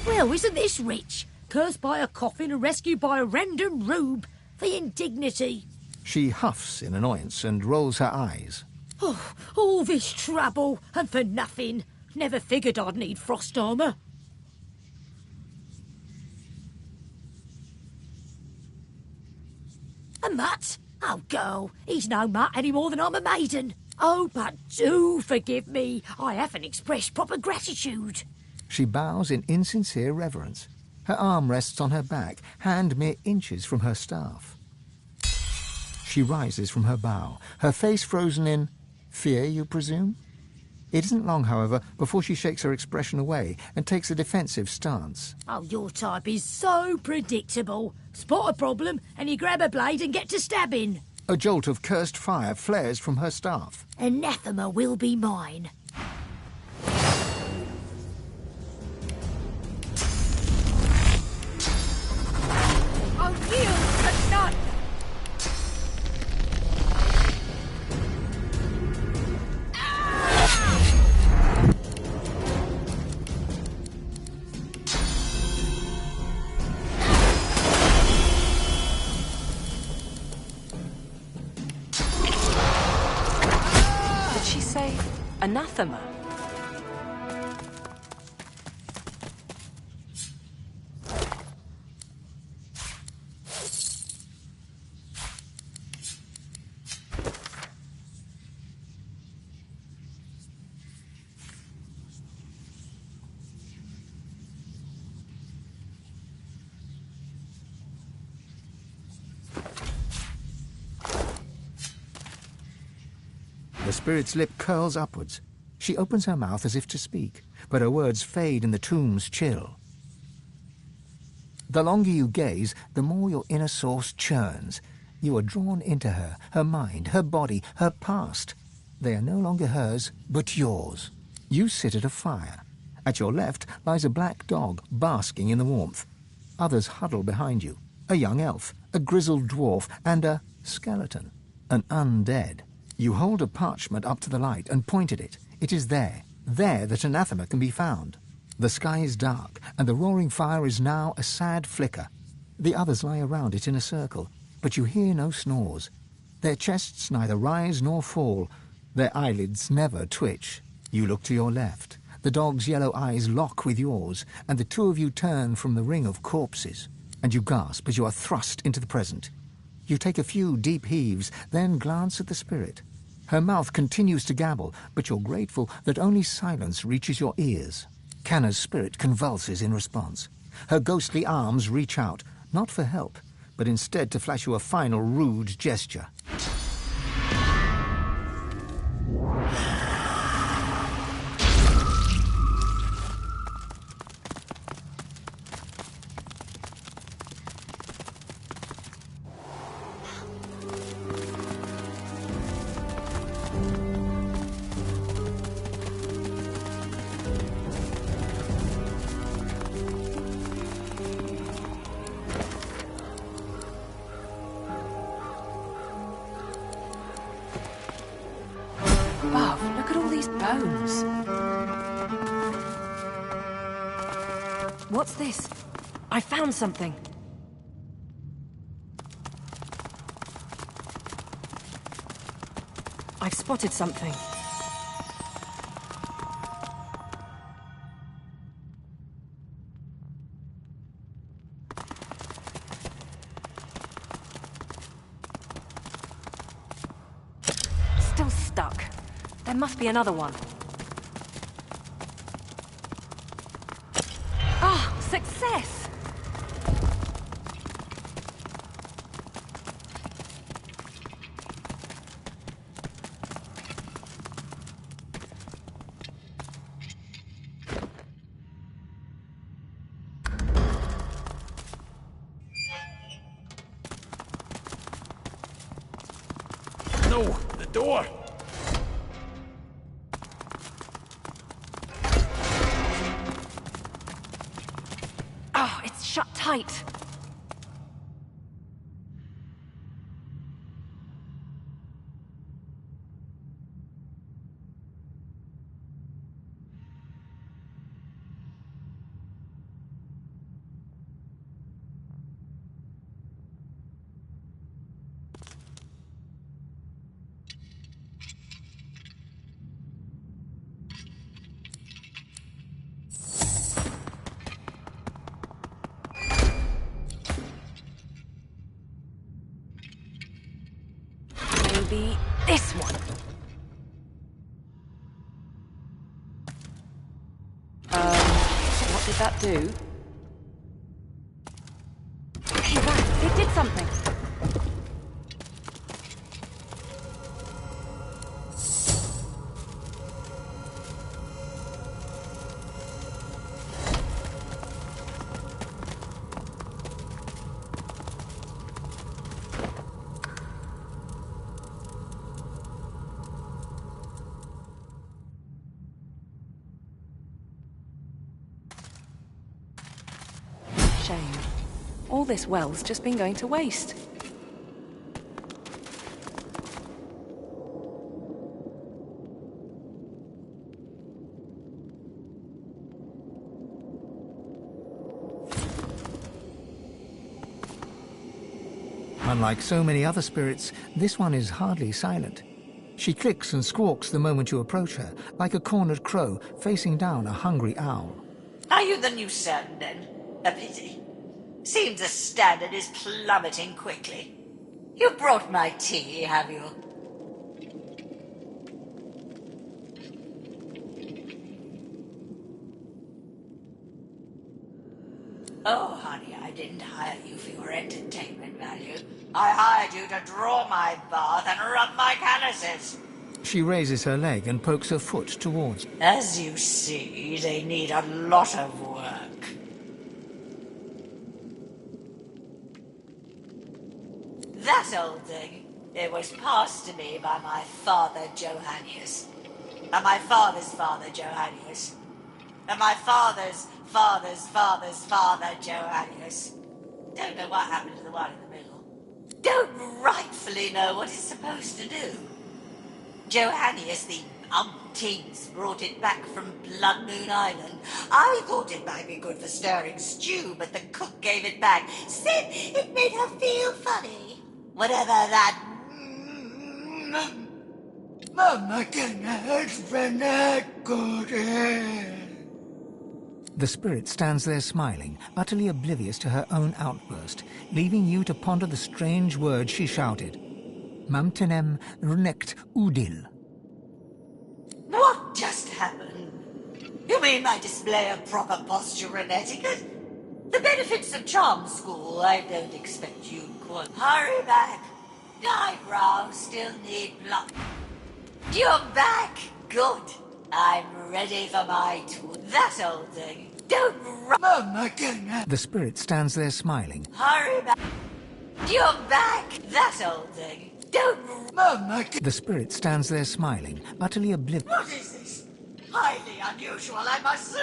Well, isn't this rich? Cursed by a coffin and rescued by a random rube. The indignity. She huffs in annoyance and rolls her eyes. Oh, all this trouble, and for nothing. Never figured I'd need frost armour. A mutt? Oh, girl, he's no mutt any more than I'm a maiden. Oh, but do forgive me. I haven't expressed proper gratitude. She bows in insincere reverence. Her arm rests on her back, hand mere inches from her staff. She rises from her bow, her face frozen in fear, you presume? It isn't long, however, before she shakes her expression away and takes a defensive stance. Oh, your type is so predictable. Spot a problem and you grab a blade and get to stabbing. A jolt of cursed fire flares from her staff. Anathema will be mine. I'll yield to none. Did she say anathema? The spirit's lip curls upwards. She opens her mouth as if to speak, but her words fade in the tomb's chill. The longer you gaze, the more your inner source churns. You are drawn into her, her mind, her body, her past. They are no longer hers, but yours. You sit at a fire. At your left lies a black dog, basking in the warmth. Others huddle behind you. A young elf, a grizzled dwarf, and a skeleton, an undead. You hold a parchment up to the light and point at it. It is there that anathema can be found. The sky is dark, and the roaring fire is now a sad flicker. The others lie around it in a circle, but you hear no snores. Their chests neither rise nor fall. Their eyelids never twitch. You look to your left. The dog's yellow eyes lock with yours, and the two of you turn from the ring of corpses, and you gasp as you are thrust into the present. You take a few deep heaves, then glance at the spirit. Her mouth continues to gabble, but you're grateful that only silence reaches your ears. Canna's spirit convulses in response. Her ghostly arms reach out, not for help, but instead to flash you a final rude gesture. What's this? I found something. I've spotted something. Still stuck. There must be another one. Success! No, the door! Shut tight. Maybe this one. What did that do? Hey, that, it did something. Shame. All this well's just been going to waste. Unlike so many other spirits, this one is hardly silent. She clicks and squawks the moment you approach her, like a cornered crow facing down a hungry owl. Are you the new son, then? A pity. Seems the standard is plummeting quickly. You brought my tea, have you? Oh, honey, I didn't hire you for your entertainment value. I hired you to draw my bath and rub my calluses. She raises her leg and pokes her foot towards. As you see, they need a lot of work. That old thing, it was passed to me by my father Johannius. And my father's father Johannius. And my father's father's father's father Johannius. Don't know what happened to the one in the middle. Don't rightfully know what it's supposed to do. Johannius, the umpteens, brought it back from Blood Moon Island. I thought it might be good for stirring stew, but the cook gave it back. Said it made her feel funny. Whatever that... Mama can husband that good. The spirit stands there smiling, utterly oblivious to her own outburst, leaving you to ponder the strange words she shouted. Mamtenem rnect udil. What just happened? You mean my display of proper posture and etiquette? The benefits of charm school, I don't expect you could. Hurry back. Eyebrows still need blood. You're back. Good. I'm ready for my tour. That old thing. Don't run. Mama can... The spirit stands there smiling. Hurry back. You're back. That old thing. Don't... Mama can... The spirit stands there smiling, utterly oblivious. What is this? Highly unusual, I must say.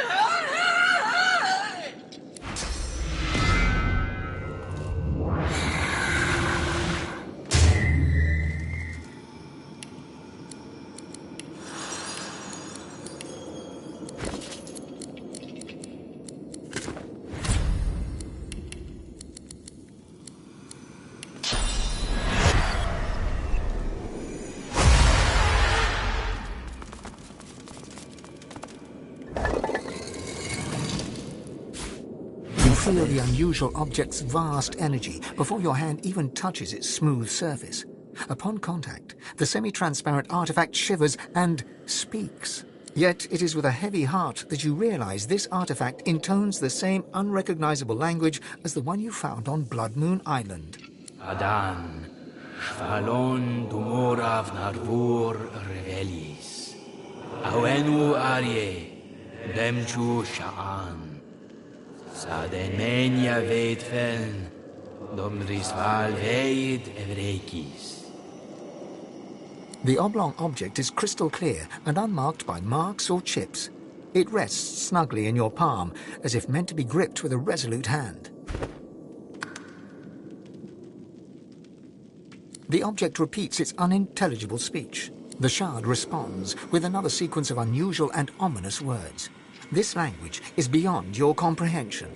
Feel the unusual object's vast energy before your hand even touches its smooth surface. Upon contact, the semi-transparent artifact shivers and speaks. Yet it is with a heavy heart that you realize this artifact intones the same unrecognizable language as the one you found on Blood Moon Island. Adan, Shvalon Dumorav Narvur Revelis, Awenu Arye, Demchu Sha'an. Sademenia Veitfen, Domrisval Veid Evrekis. The oblong object is crystal clear and unmarked by marks or chips. It rests snugly in your palm, as if meant to be gripped with a resolute hand. The object repeats its unintelligible speech. The shard responds with another sequence of unusual and ominous words. This language is beyond your comprehension.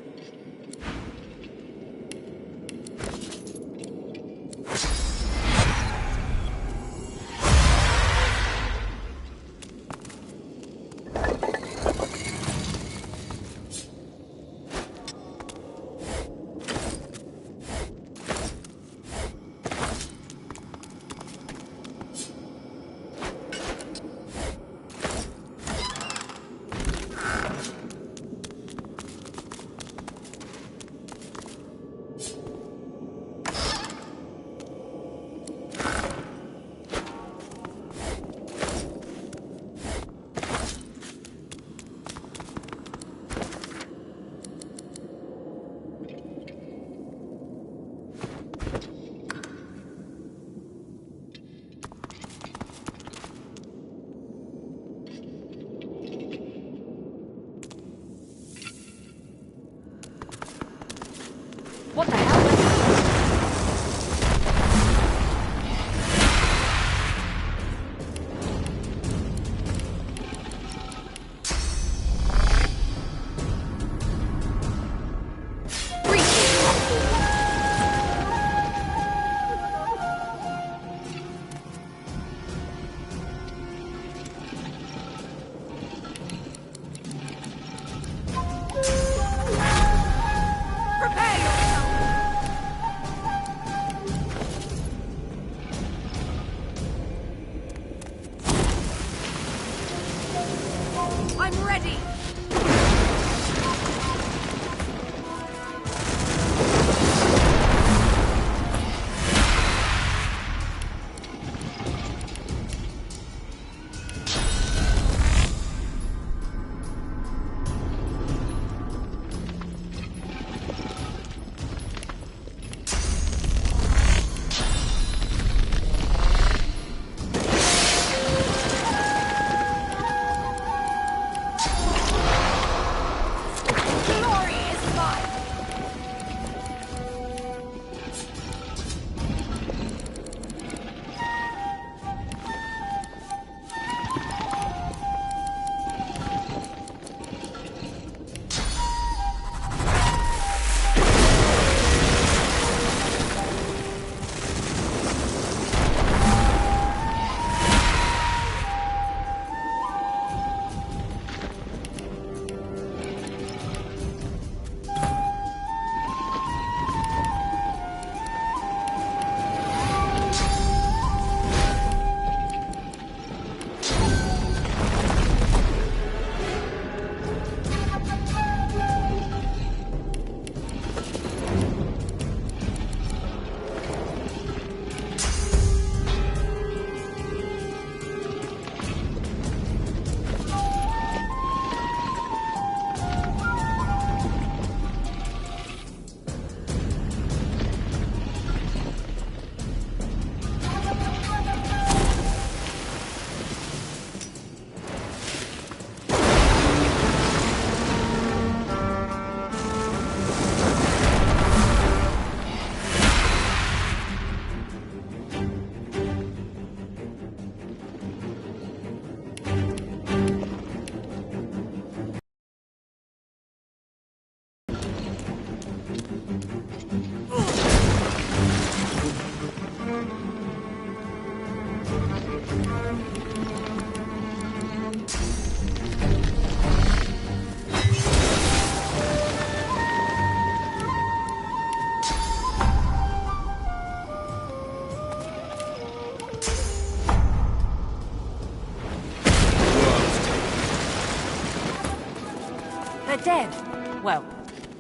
They're dead. Well,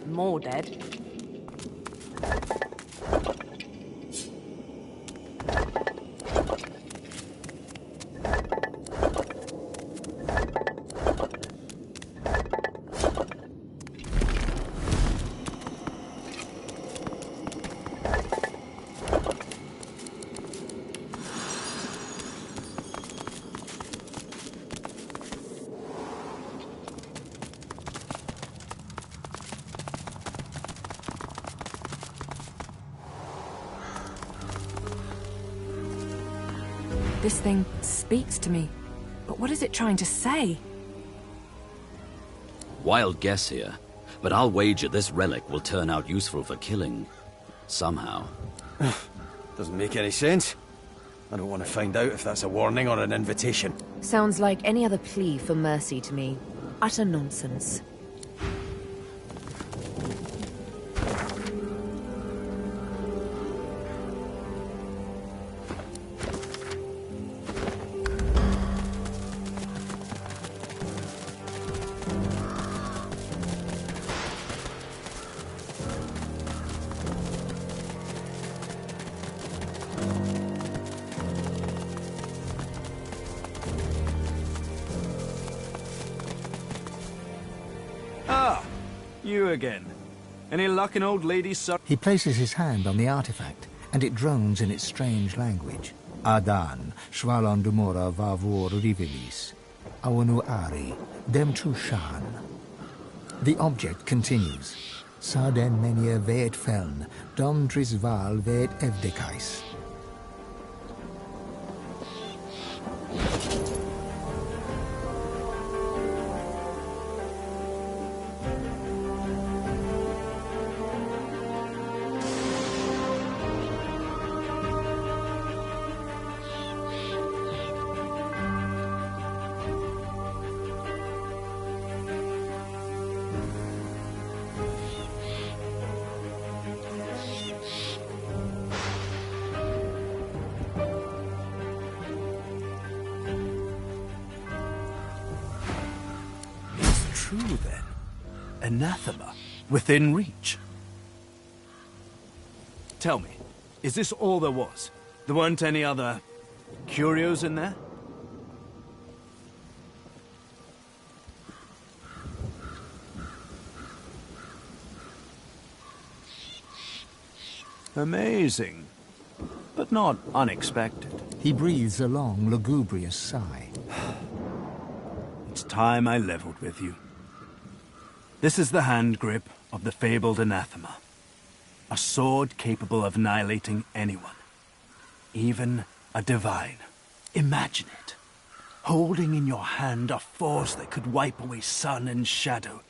more dead. This thing speaks to me, but what is it trying to say? Wild guess here, but I'll wager this relic will turn out useful for killing. Somehow. Doesn't make any sense. I don't want to find out if that's a warning or an invitation. Sounds like any other plea for mercy to me. Utter nonsense. You again. Any luck in old lady He places his hand on the artifact, and it drones in its strange language. Adan, Shvalon Dumora Vavor Rivelis, Awanu Ari, Dem Trushan. The object continues. Sarden Menia Veet Feln, Dom Trisval Veet Evdekais. True, then. Anathema. Within reach. Tell me, is this all there was? There weren't any other curios in there? Amazing. But not unexpected. He breathes a long, lugubrious sigh. It's time I leveled with you. This is the hand grip of the fabled anathema. A sword capable of annihilating anyone. Even a divine. Imagine it. Holding in your hand a force that could wipe away sun and shadow.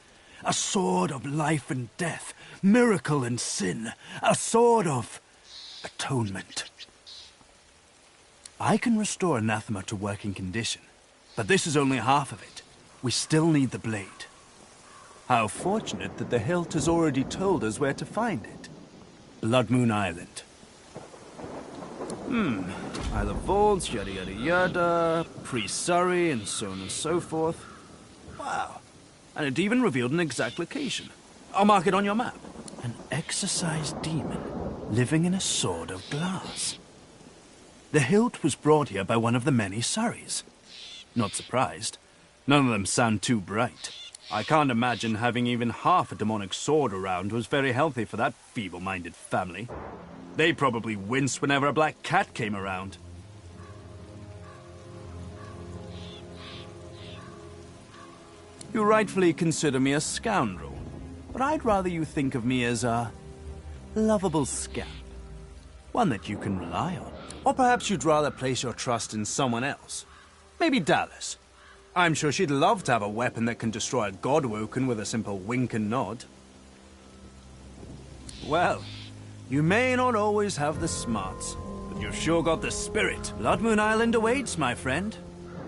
A sword of life and death, miracle and sin. A sword of atonement. I can restore anathema to working condition, but this is only half of it. We still need the blade. How fortunate that the hilt has already told us where to find it. Blood Moon Island. Isle of Vaults, yada yada yada, pre-Surrey, and so on and so forth. Wow. And it even revealed an exact location. I'll mark it on your map. An exorcised demon living in a sword of glass. The hilt was brought here by one of the many Surreys. Not surprised. None of them sound too bright. I can't imagine having even half a demonic sword around was very healthy for that feeble-minded family. They probably winced whenever a black cat came around. You rightfully consider me a scoundrel, but I'd rather you think of me as a lovable scamp. One that you can rely on. Or perhaps you'd rather place your trust in someone else. Maybe Dallas. I'm sure she'd love to have a weapon that can destroy a Godwoken with a simple wink and nod. Well, you may not always have the smarts, but you've sure got the spirit. Blood Moon Island awaits, my friend.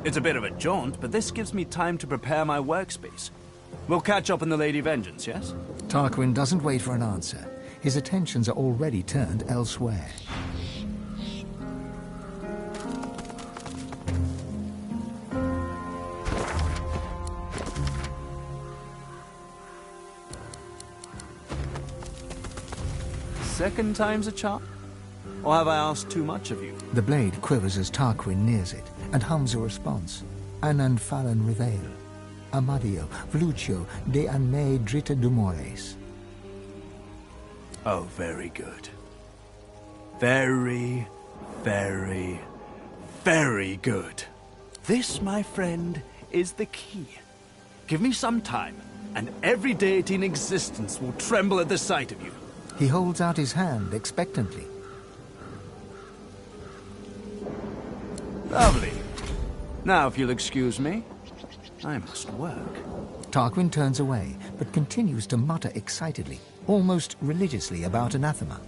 It's a bit of a jaunt, but this gives me time to prepare my workspace. We'll catch up in the Lady Vengeance, yes? Tarquin doesn't wait for an answer. His attentions are already turned elsewhere. second time's a charm? Or have I asked too much of you? The blade quivers as Tarquin nears it, and hums a response. Anan falan reveil. Amadio, Vlucio, de an me drita dumores. Oh, very good. Very, very, very good. This, my friend, is the key. Give me some time, and every deity in existence will tremble at the sight of you. He holds out his hand expectantly. Lovely. Now, if you'll excuse me, I must work. Tarquin turns away, but continues to mutter excitedly, almost religiously about anathema.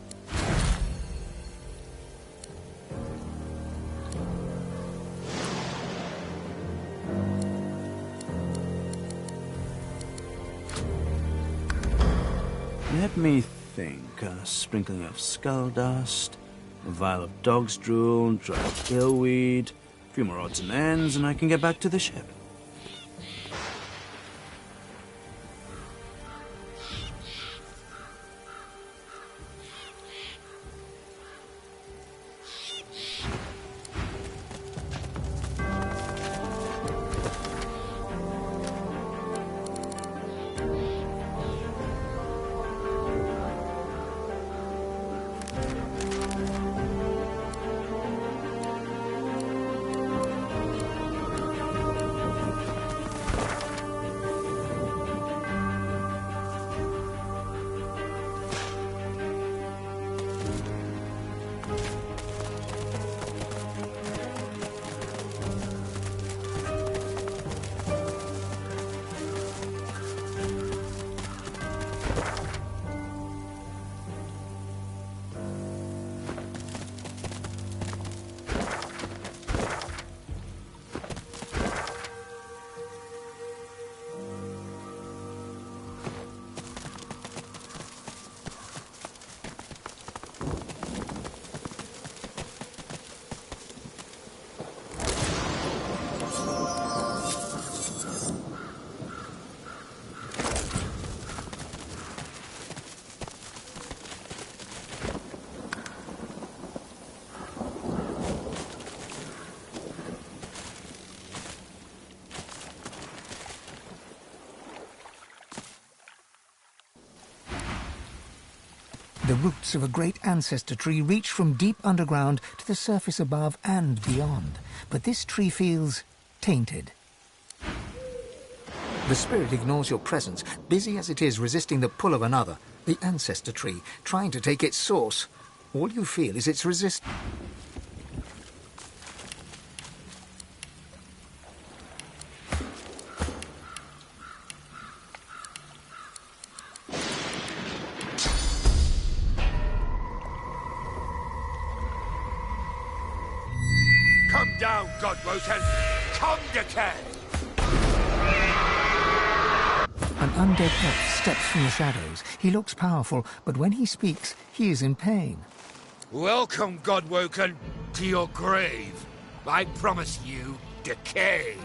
Let me think. A sprinkling of skull dust, a vial of dog's drool, dried gillweed, a few more odds and ends, and I can get back to the ship. The roots of a great ancestor tree reach from deep underground to the surface above and beyond. But this tree feels tainted. The spirit ignores your presence, busy as it is resisting the pull of another, the ancestor tree, trying to take its source. All you feel is its resistance. Come down, Godwoken! Come, decay! An undead elf steps from the shadows. He looks powerful, but when he speaks, he is in pain. Welcome, Godwoken, to your grave. I promise you, decay.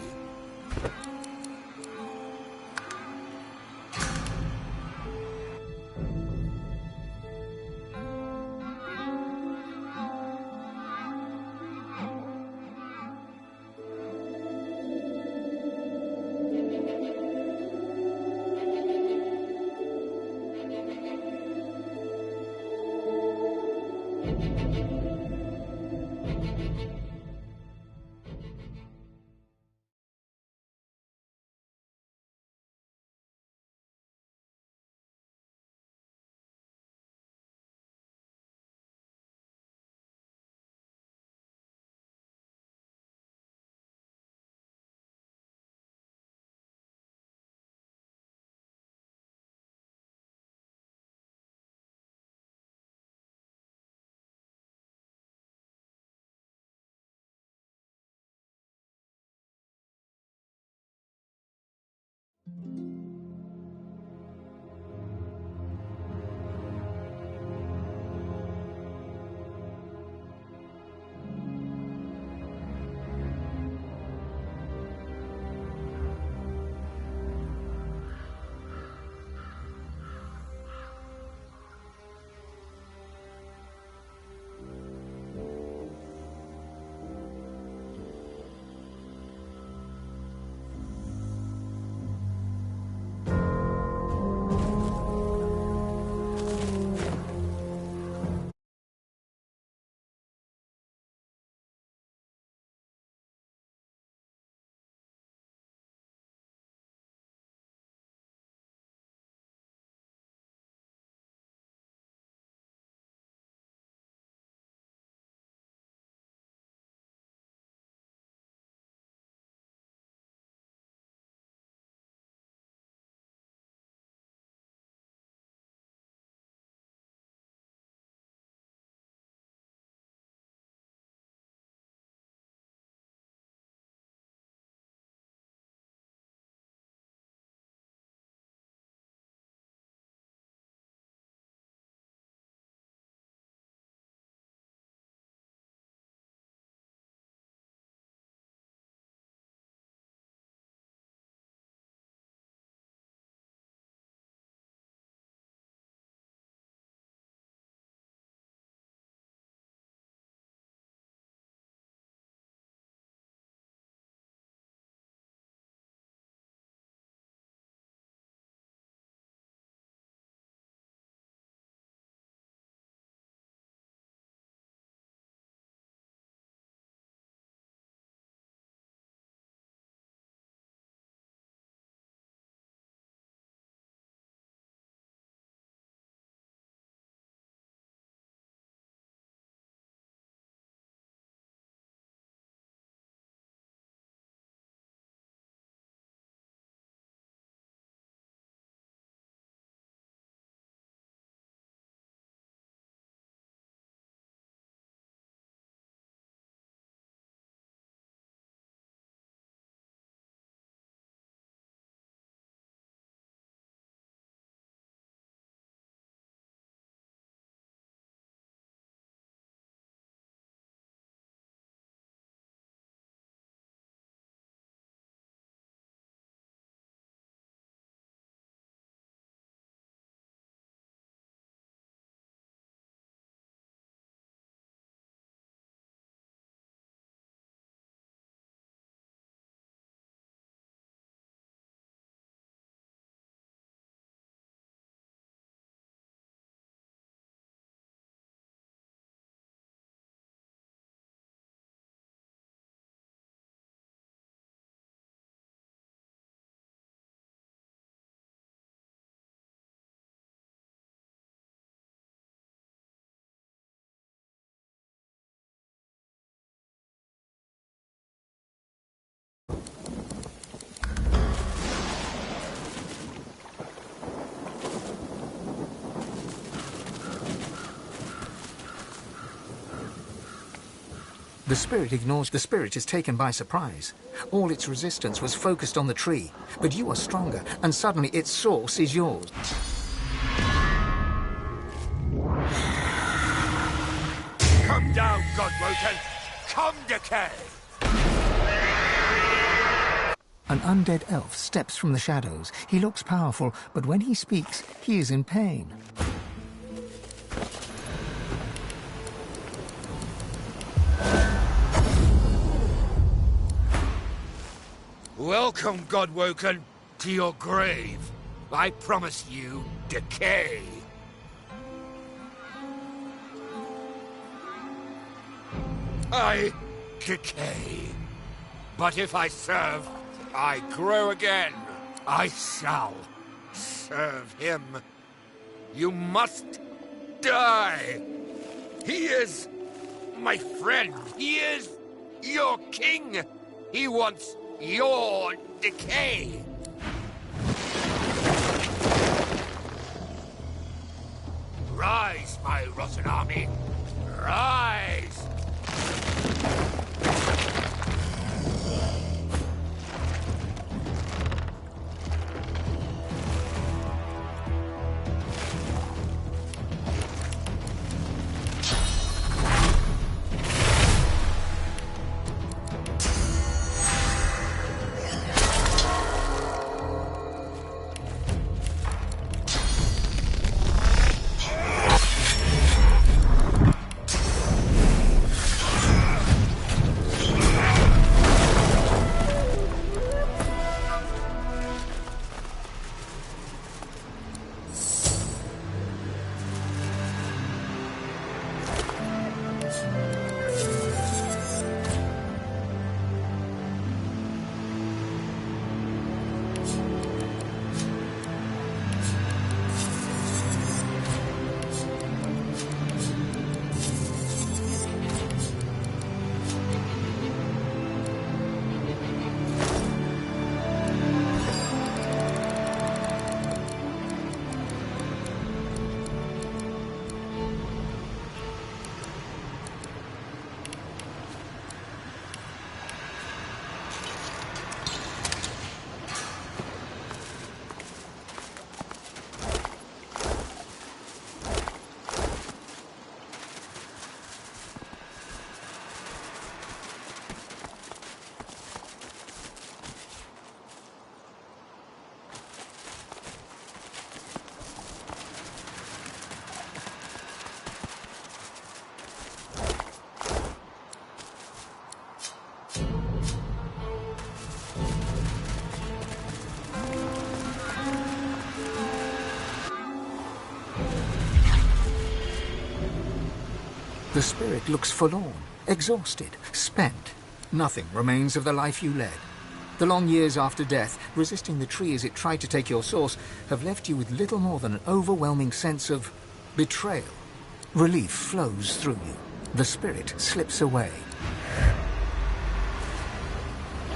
The spirit ignores. The spirit is taken by surprise. All its resistance was focused on the tree, but you are stronger, and suddenly its source is yours. Come down, Godwoken! Come, decay! An undead elf steps from the shadows. He looks powerful, but when he speaks, he is in pain. Welcome, Godwoken, to your grave. I promise you decay. I decay. But if I serve, I grow again. I shall serve him. You must die. He is my friend. He is your king. He wants your decay. Rise, my rotten army. Rise! The spirit looks forlorn, exhausted, spent. Nothing remains of the life you led. The long years after death, resisting the tree as it tried to take your source, have left you with little more than an overwhelming sense of betrayal. Relief flows through you. The spirit slips away.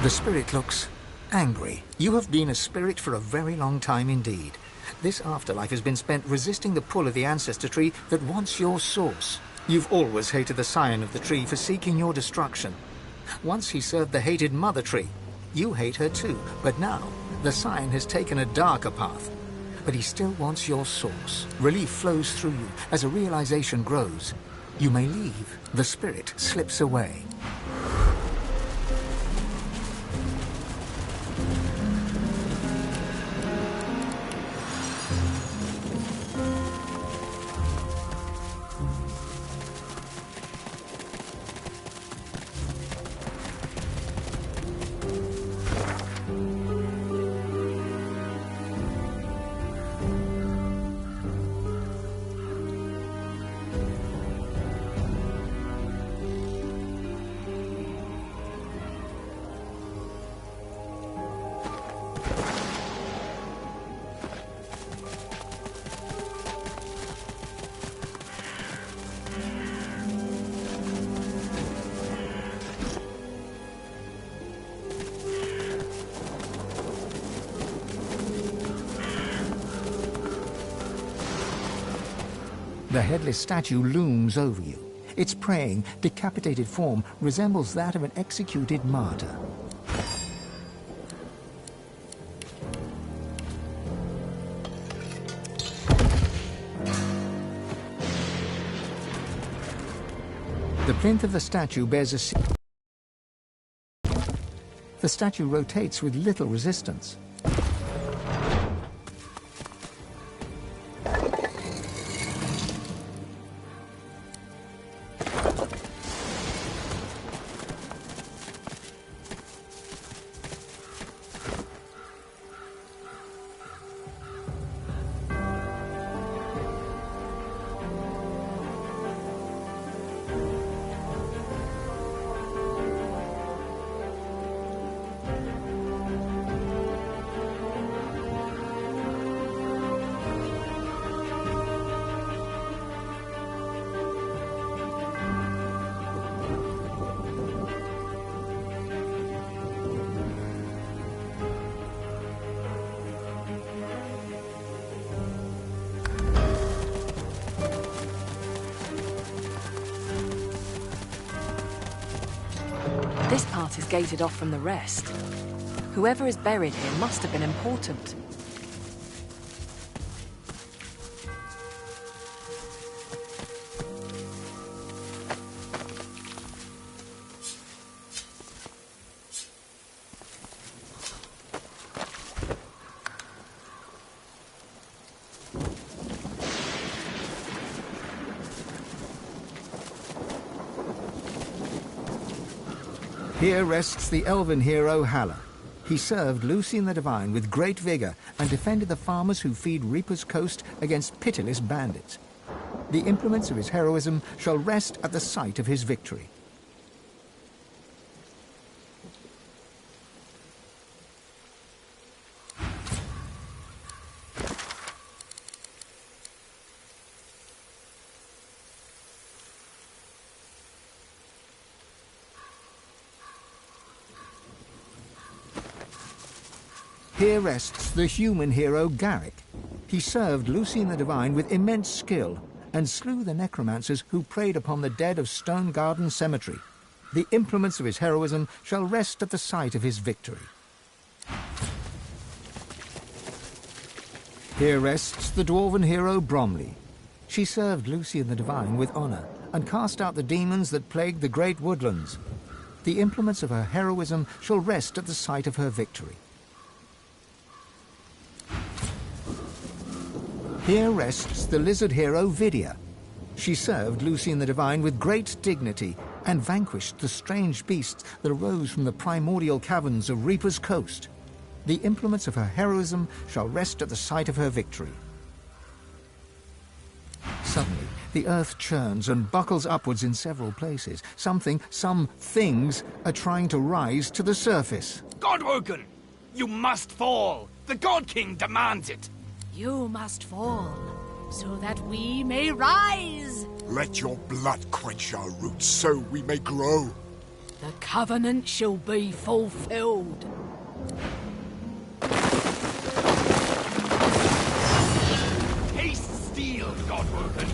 The spirit looks angry. You have been a spirit for a very long time indeed. This afterlife has been spent resisting the pull of the ancestor tree that wants your source. You've always hated the scion of the tree for seeking your destruction. Once he served the hated mother tree. You hate her too, but now the scion has taken a darker path. But he still wants your source. Relief flows through you as a realization grows. You may leave. The spirit slips away. The headless statue looms over you. Its praying, decapitated form resembles that of an executed martyr. The plinth of the statue bears a... The statue rotates with little resistance. This part is gated off from the rest. Whoever is buried here must have been important. Here rests the elven hero Halla. He served Lucian the Divine with great vigor and defended the farmers who feed Reaper's Coast against pitiless bandits. The implements of his heroism shall rest at the site of his victory. Here rests the human hero Garrick. He served Lucian the Divine with immense skill and slew the necromancers who preyed upon the dead of Stone Garden Cemetery. The implements of his heroism shall rest at the site of his victory. Here rests the dwarven hero Bromley. She served Lucian the Divine with honor and cast out the demons that plagued the great woodlands. The implements of her heroism shall rest at the site of her victory. Here rests the lizard hero Vidia. She served Lucian the Divine with great dignity and vanquished the strange beasts that arose from the primordial caverns of Reaper's Coast. The implements of her heroism shall rest at the site of her victory. Suddenly, the earth churns and buckles upwards in several places. Some things are trying to rise to the surface. Godwoken! You must fall! The God King demands it! You must fall, so that we may rise. Let your blood quench our roots, so we may grow. The covenant shall be fulfilled. Haste steel, Godwoken!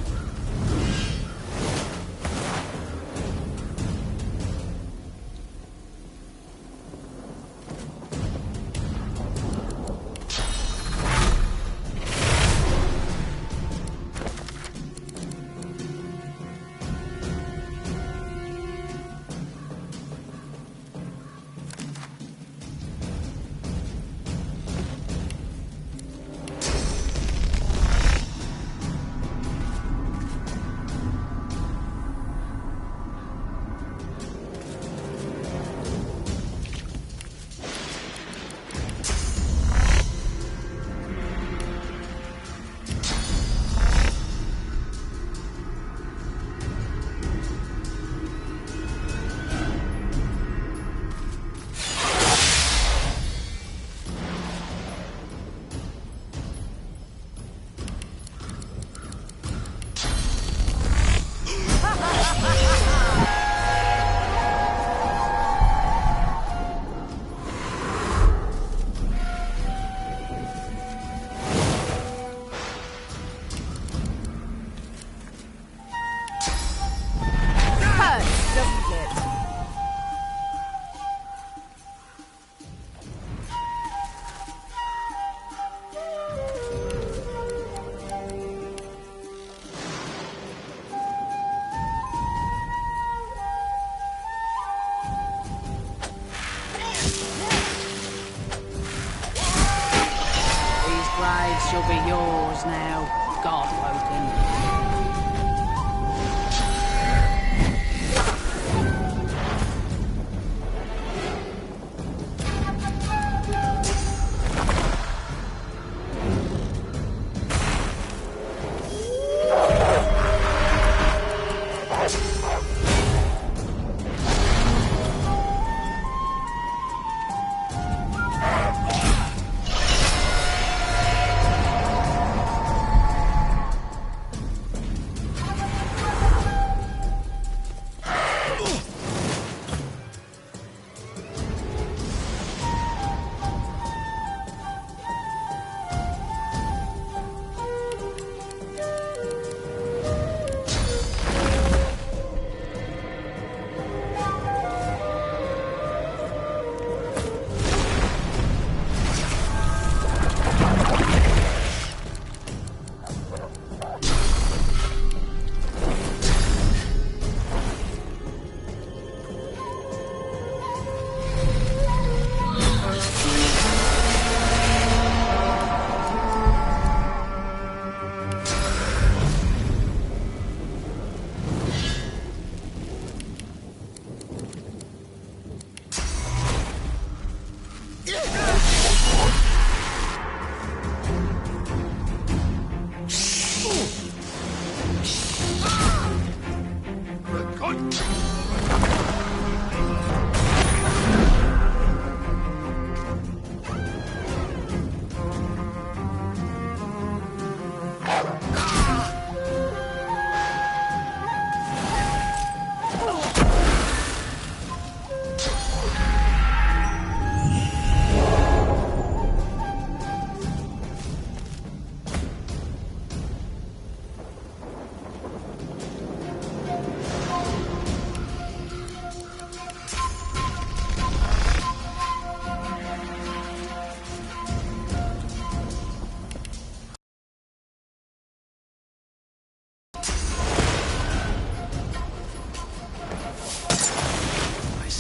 place shall be yours now, Godwoken.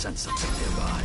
Sense something nearby.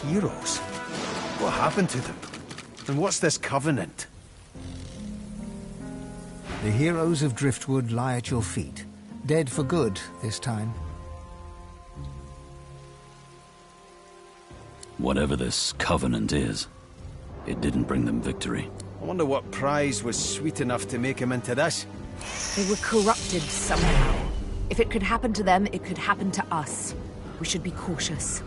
Heroes? What happened to them? And what's this covenant? The heroes of Driftwood lie at your feet, dead for good this time. Whatever this covenant is, it didn't bring them victory. I wonder what prize was sweet enough to make him into this. They were corrupted somehow. If it could happen to them, it could happen to us. We should be cautious.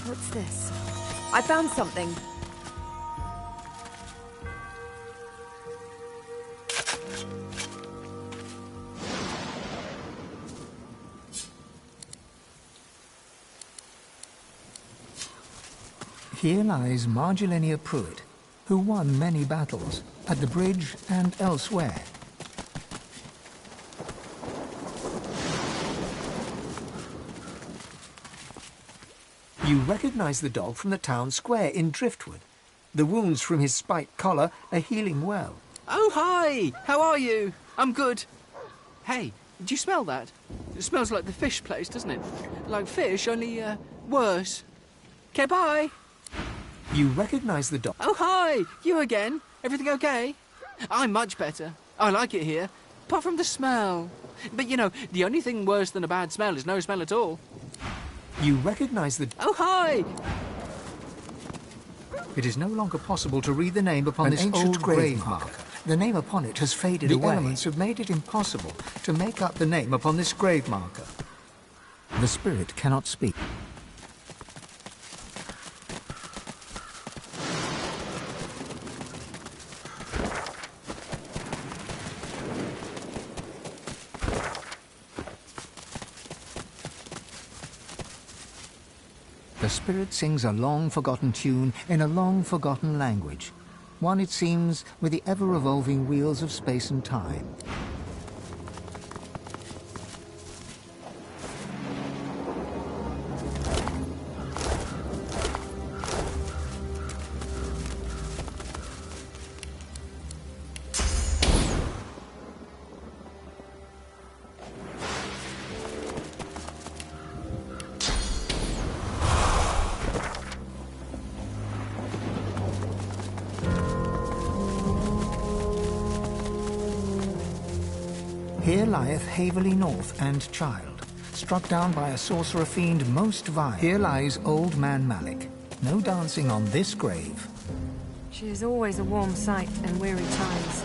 What's this? I found something. Here lies Margelinia Pruitt, who won many battles, at the bridge and elsewhere. You recognize the dog from the town square in Driftwood. The wounds from his spiked collar are healing well. Oh, hi! How are you? I'm good. Hey, do you smell that? It smells like the fish place, doesn't it? Like fish, only, worse. Okay, bye! You recognize the dog. Oh, hi! You again? Everything okay? I'm much better. I like it here, apart from the smell. But, you know, the only thing worse than a bad smell is no smell at all. You recognize the... Oh, hi! It is no longer possible to read the name upon this ancient grave marker. The name upon it has faded away. The elements have made it impossible to make up the name upon this grave marker. The spirit cannot speak. The spirit sings a long-forgotten tune in a long-forgotten language. One, it seems, with the ever-revolving wheels of space and time. Here lieth Haverley North and child, struck down by a sorcerer fiend most vile. Here lies old man Malik. No dancing on this grave. She is always a warm sight in weary times.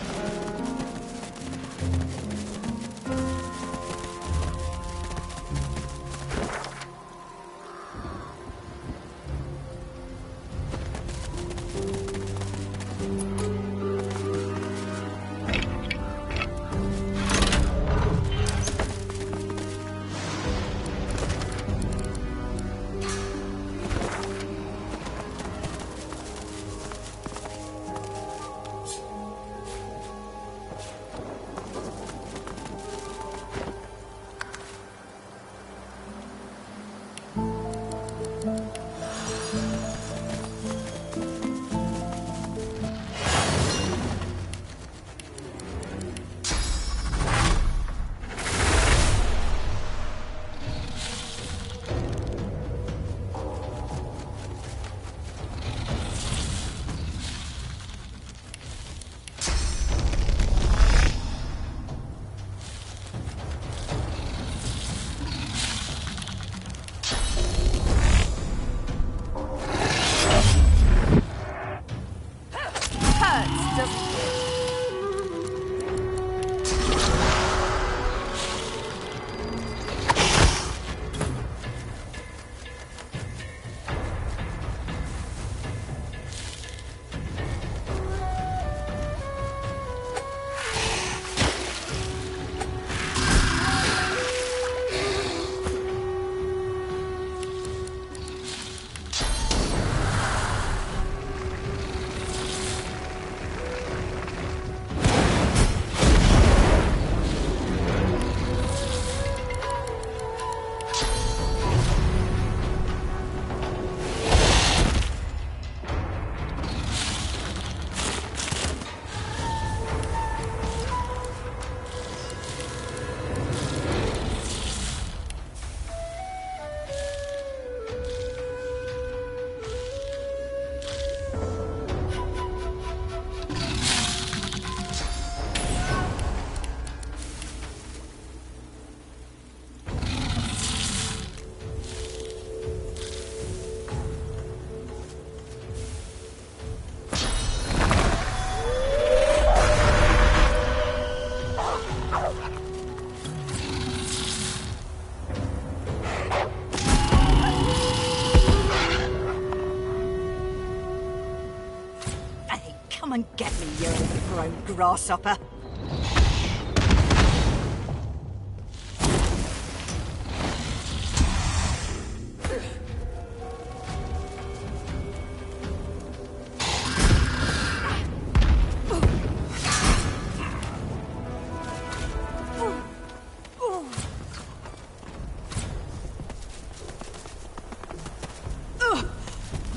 Come and get me, you overgrown grasshopper.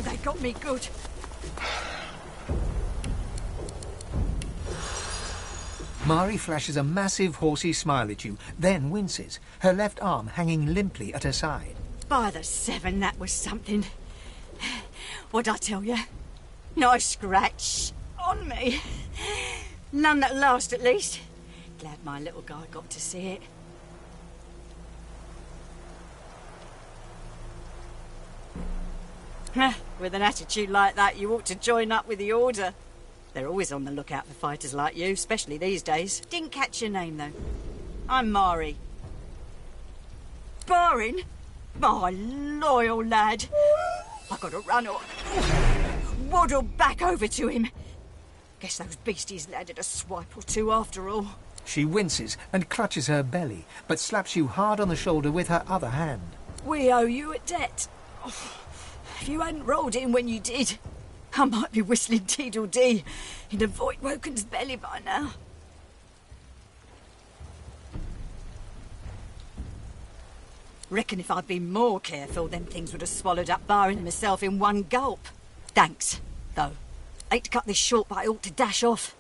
They got me good. Mari flashes a massive horsey smile at you, then winces, her left arm hanging limply at her side. By the seven, that was something. What'd I tell you? Nice scratch on me. None that'll last, at least. Glad my little guy got to see it. With an attitude like that, you ought to join up with the Order. They're always on the lookout for fighters like you, especially these days. Didn't catch your name, though. I'm Mari. Barin? My loyal lad. I've got to run or waddle back over to him. Guess those beasties landed a swipe or two after all. She winces and clutches her belly, but slaps you hard on the shoulder with her other hand. We owe you a debt. If you hadn't rolled in when you did, I might be whistling Teedle-Dee in a Voidwoken's belly by now. Reckon if I'd been more careful, them things would have swallowed up Barin and myself in one gulp. Thanks, though. Hate to cut this short, but I ought to dash off.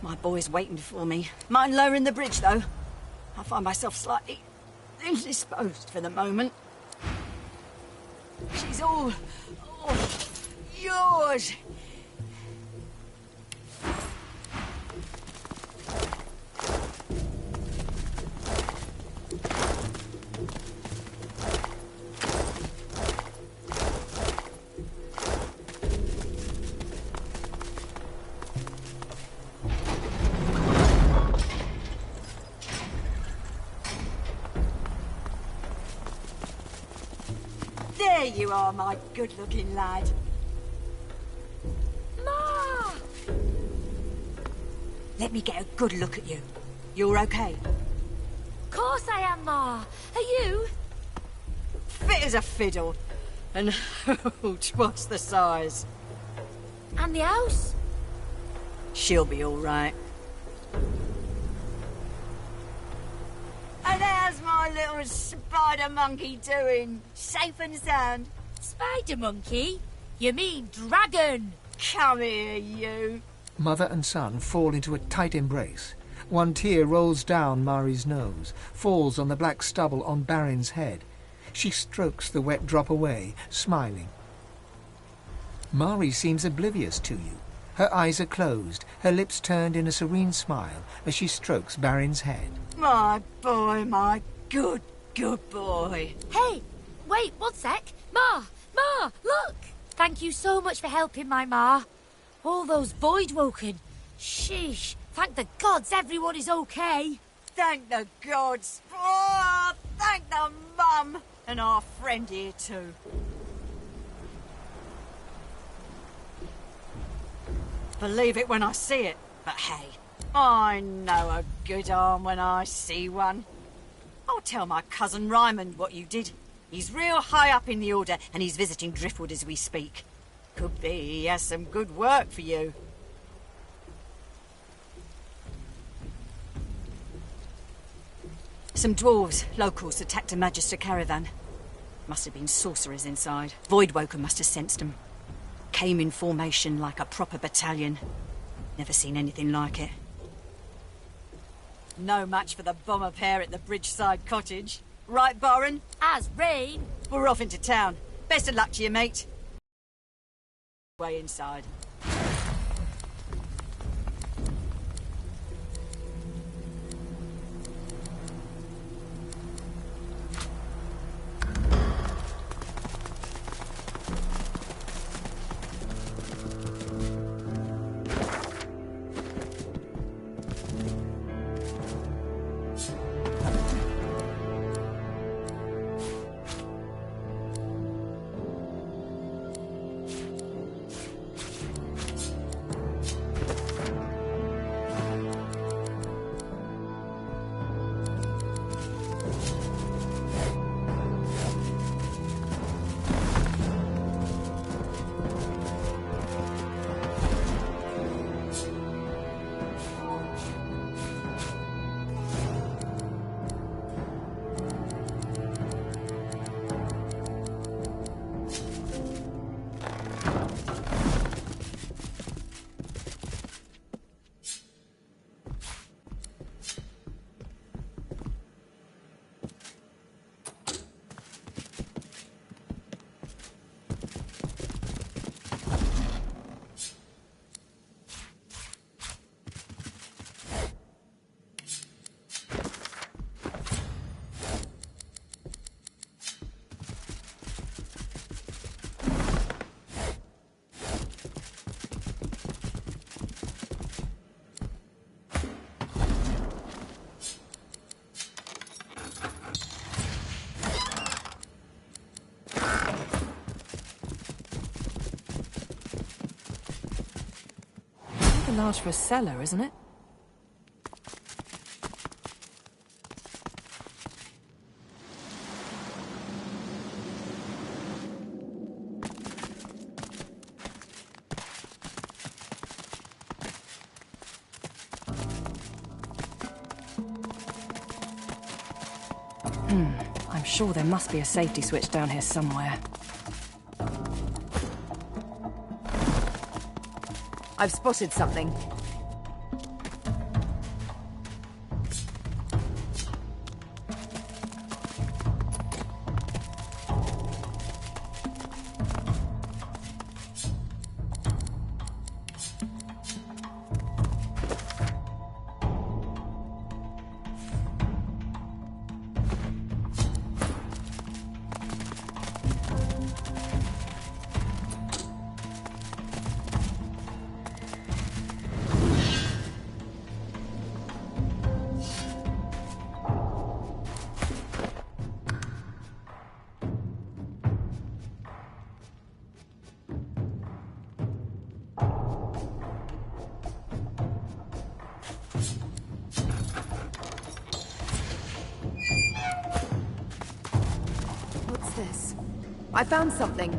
My boy's waiting for me. Mind lowering the bridge, though? I find myself slightly indisposed for the moment. She's all yours. There you are, my good-looking lad. Ma! Let me get a good look at you. You're okay? Course I am, Ma. Are you? Fit as a fiddle. And twice the size. And the house? She'll be all right. And how's my little spider monkey doing? Safe and sound? Spider monkey? You mean dragon? Come here, you. Mother and son fall into a tight embrace. One tear rolls down Mari's nose, falls on the black stubble on Barin's head. She strokes the wet drop away, smiling. Mari seems oblivious to you. Her eyes are closed, her lips turned in a serene smile as she strokes Barin's head. My boy, my good boy. Hey, wait, one sec. Ma, look! Thank you so much for helping my Ma. All those Voidwoken. Sheesh, thank the gods everyone is okay. Thank the gods. Oh, thank the mum. And our friend here too. Believe it when I see it, but hey, I know a good arm when I see one. I'll tell my cousin Raymond what you did. He's real high up in the Order, and he's visiting Driftwood as we speak. Could be he has some good work for you. Some dwarves, locals, attacked a Magister caravan. Must have been sorcerers inside. Voidwoken must have sensed them. Came in formation like a proper battalion. Never seen anything like it. No match for the bomber pair at the Bridgeside Cottage. Right, Barin? As rain. We're off into town. Best of luck to you, mate. Way inside. Rather large for a cellar, isn't it? I'm sure there must be a safety switch down here somewhere. I've spotted something. What's this? I found something.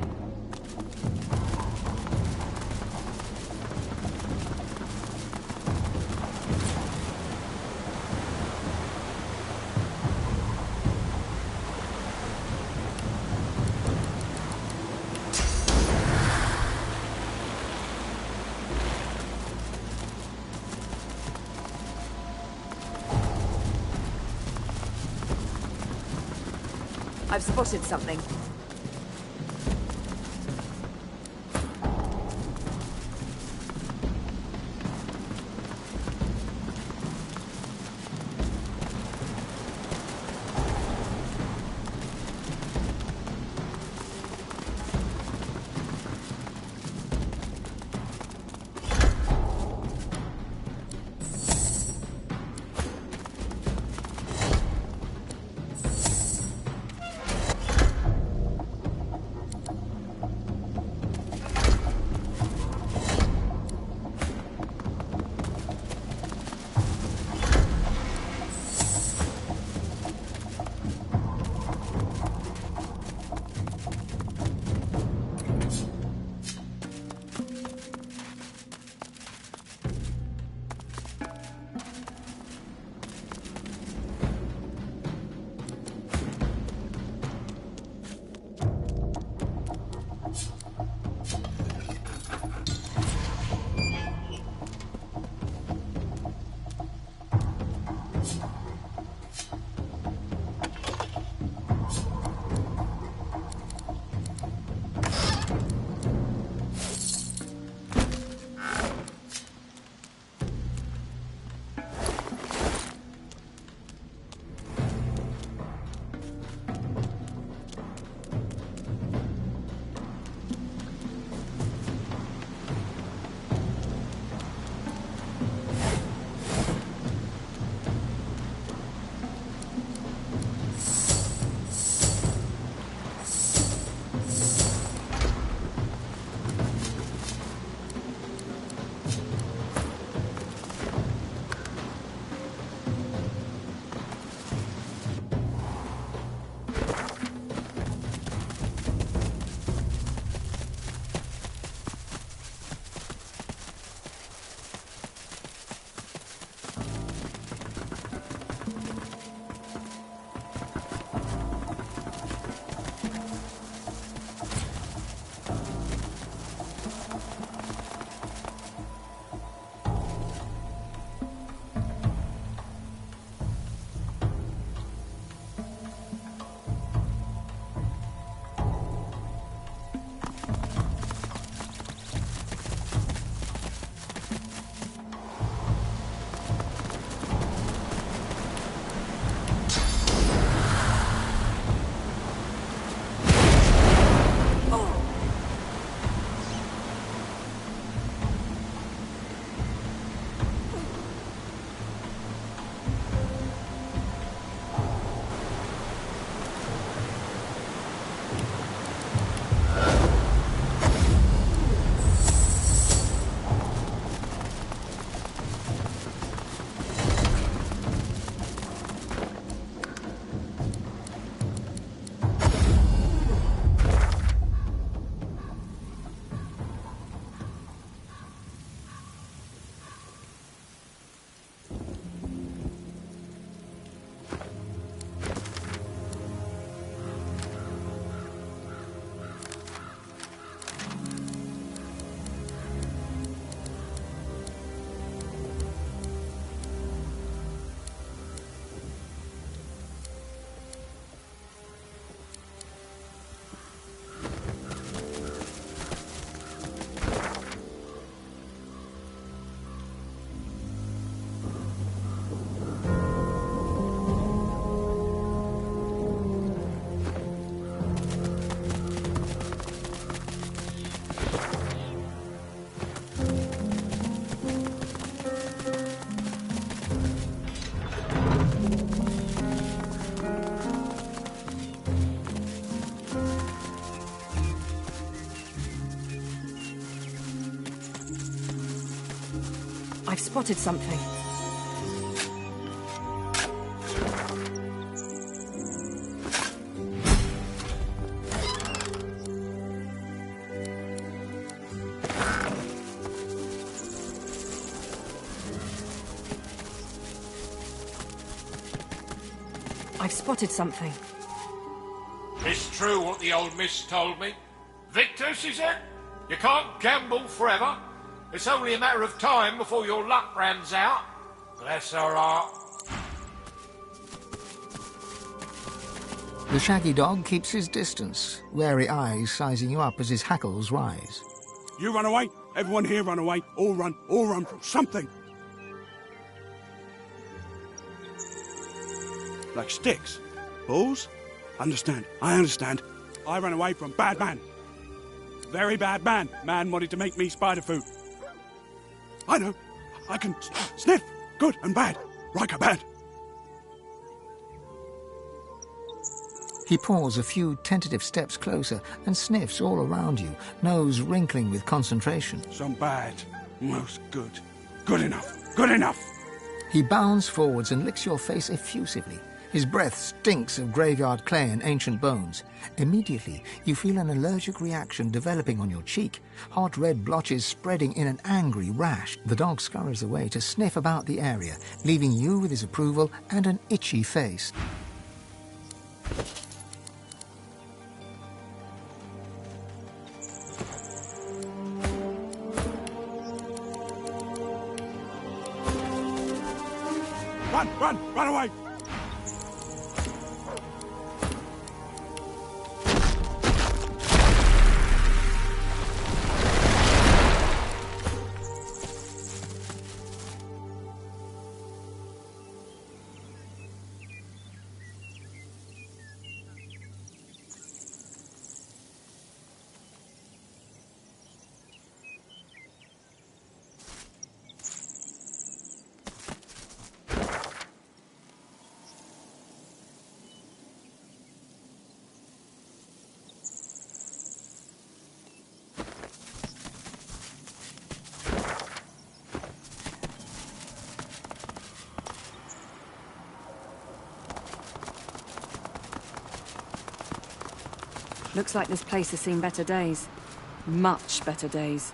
I've spotted something. I've spotted something. I've spotted something. It's true what the old miss told me. Victor, she said, you can't gamble forever. It's only a matter of time before your luck runs out. Bless her heart. The shaggy dog keeps his distance, wary eyes sizing you up as his hackles rise. You run away, everyone here run away, all run from something. Like sticks, balls? Understand, I understand. I ran away from bad man. Very bad man. Man wanted to make me spider food. I know, I can sniff good and bad, like a bad. He paws a few tentative steps closer and sniffs all around you, nose wrinkling with concentration. Some bad, most good. Good enough, good enough. He bounds forwards and licks your face effusively. His breath stinks of graveyard clay and ancient bones. Immediately, you feel an allergic reaction developing on your cheek, hot red blotches spreading in an angry rash. The dog scurries away to sniff about the area, leaving you with his approval and an itchy face. Run away! Looks like this place has seen better days. Much better days.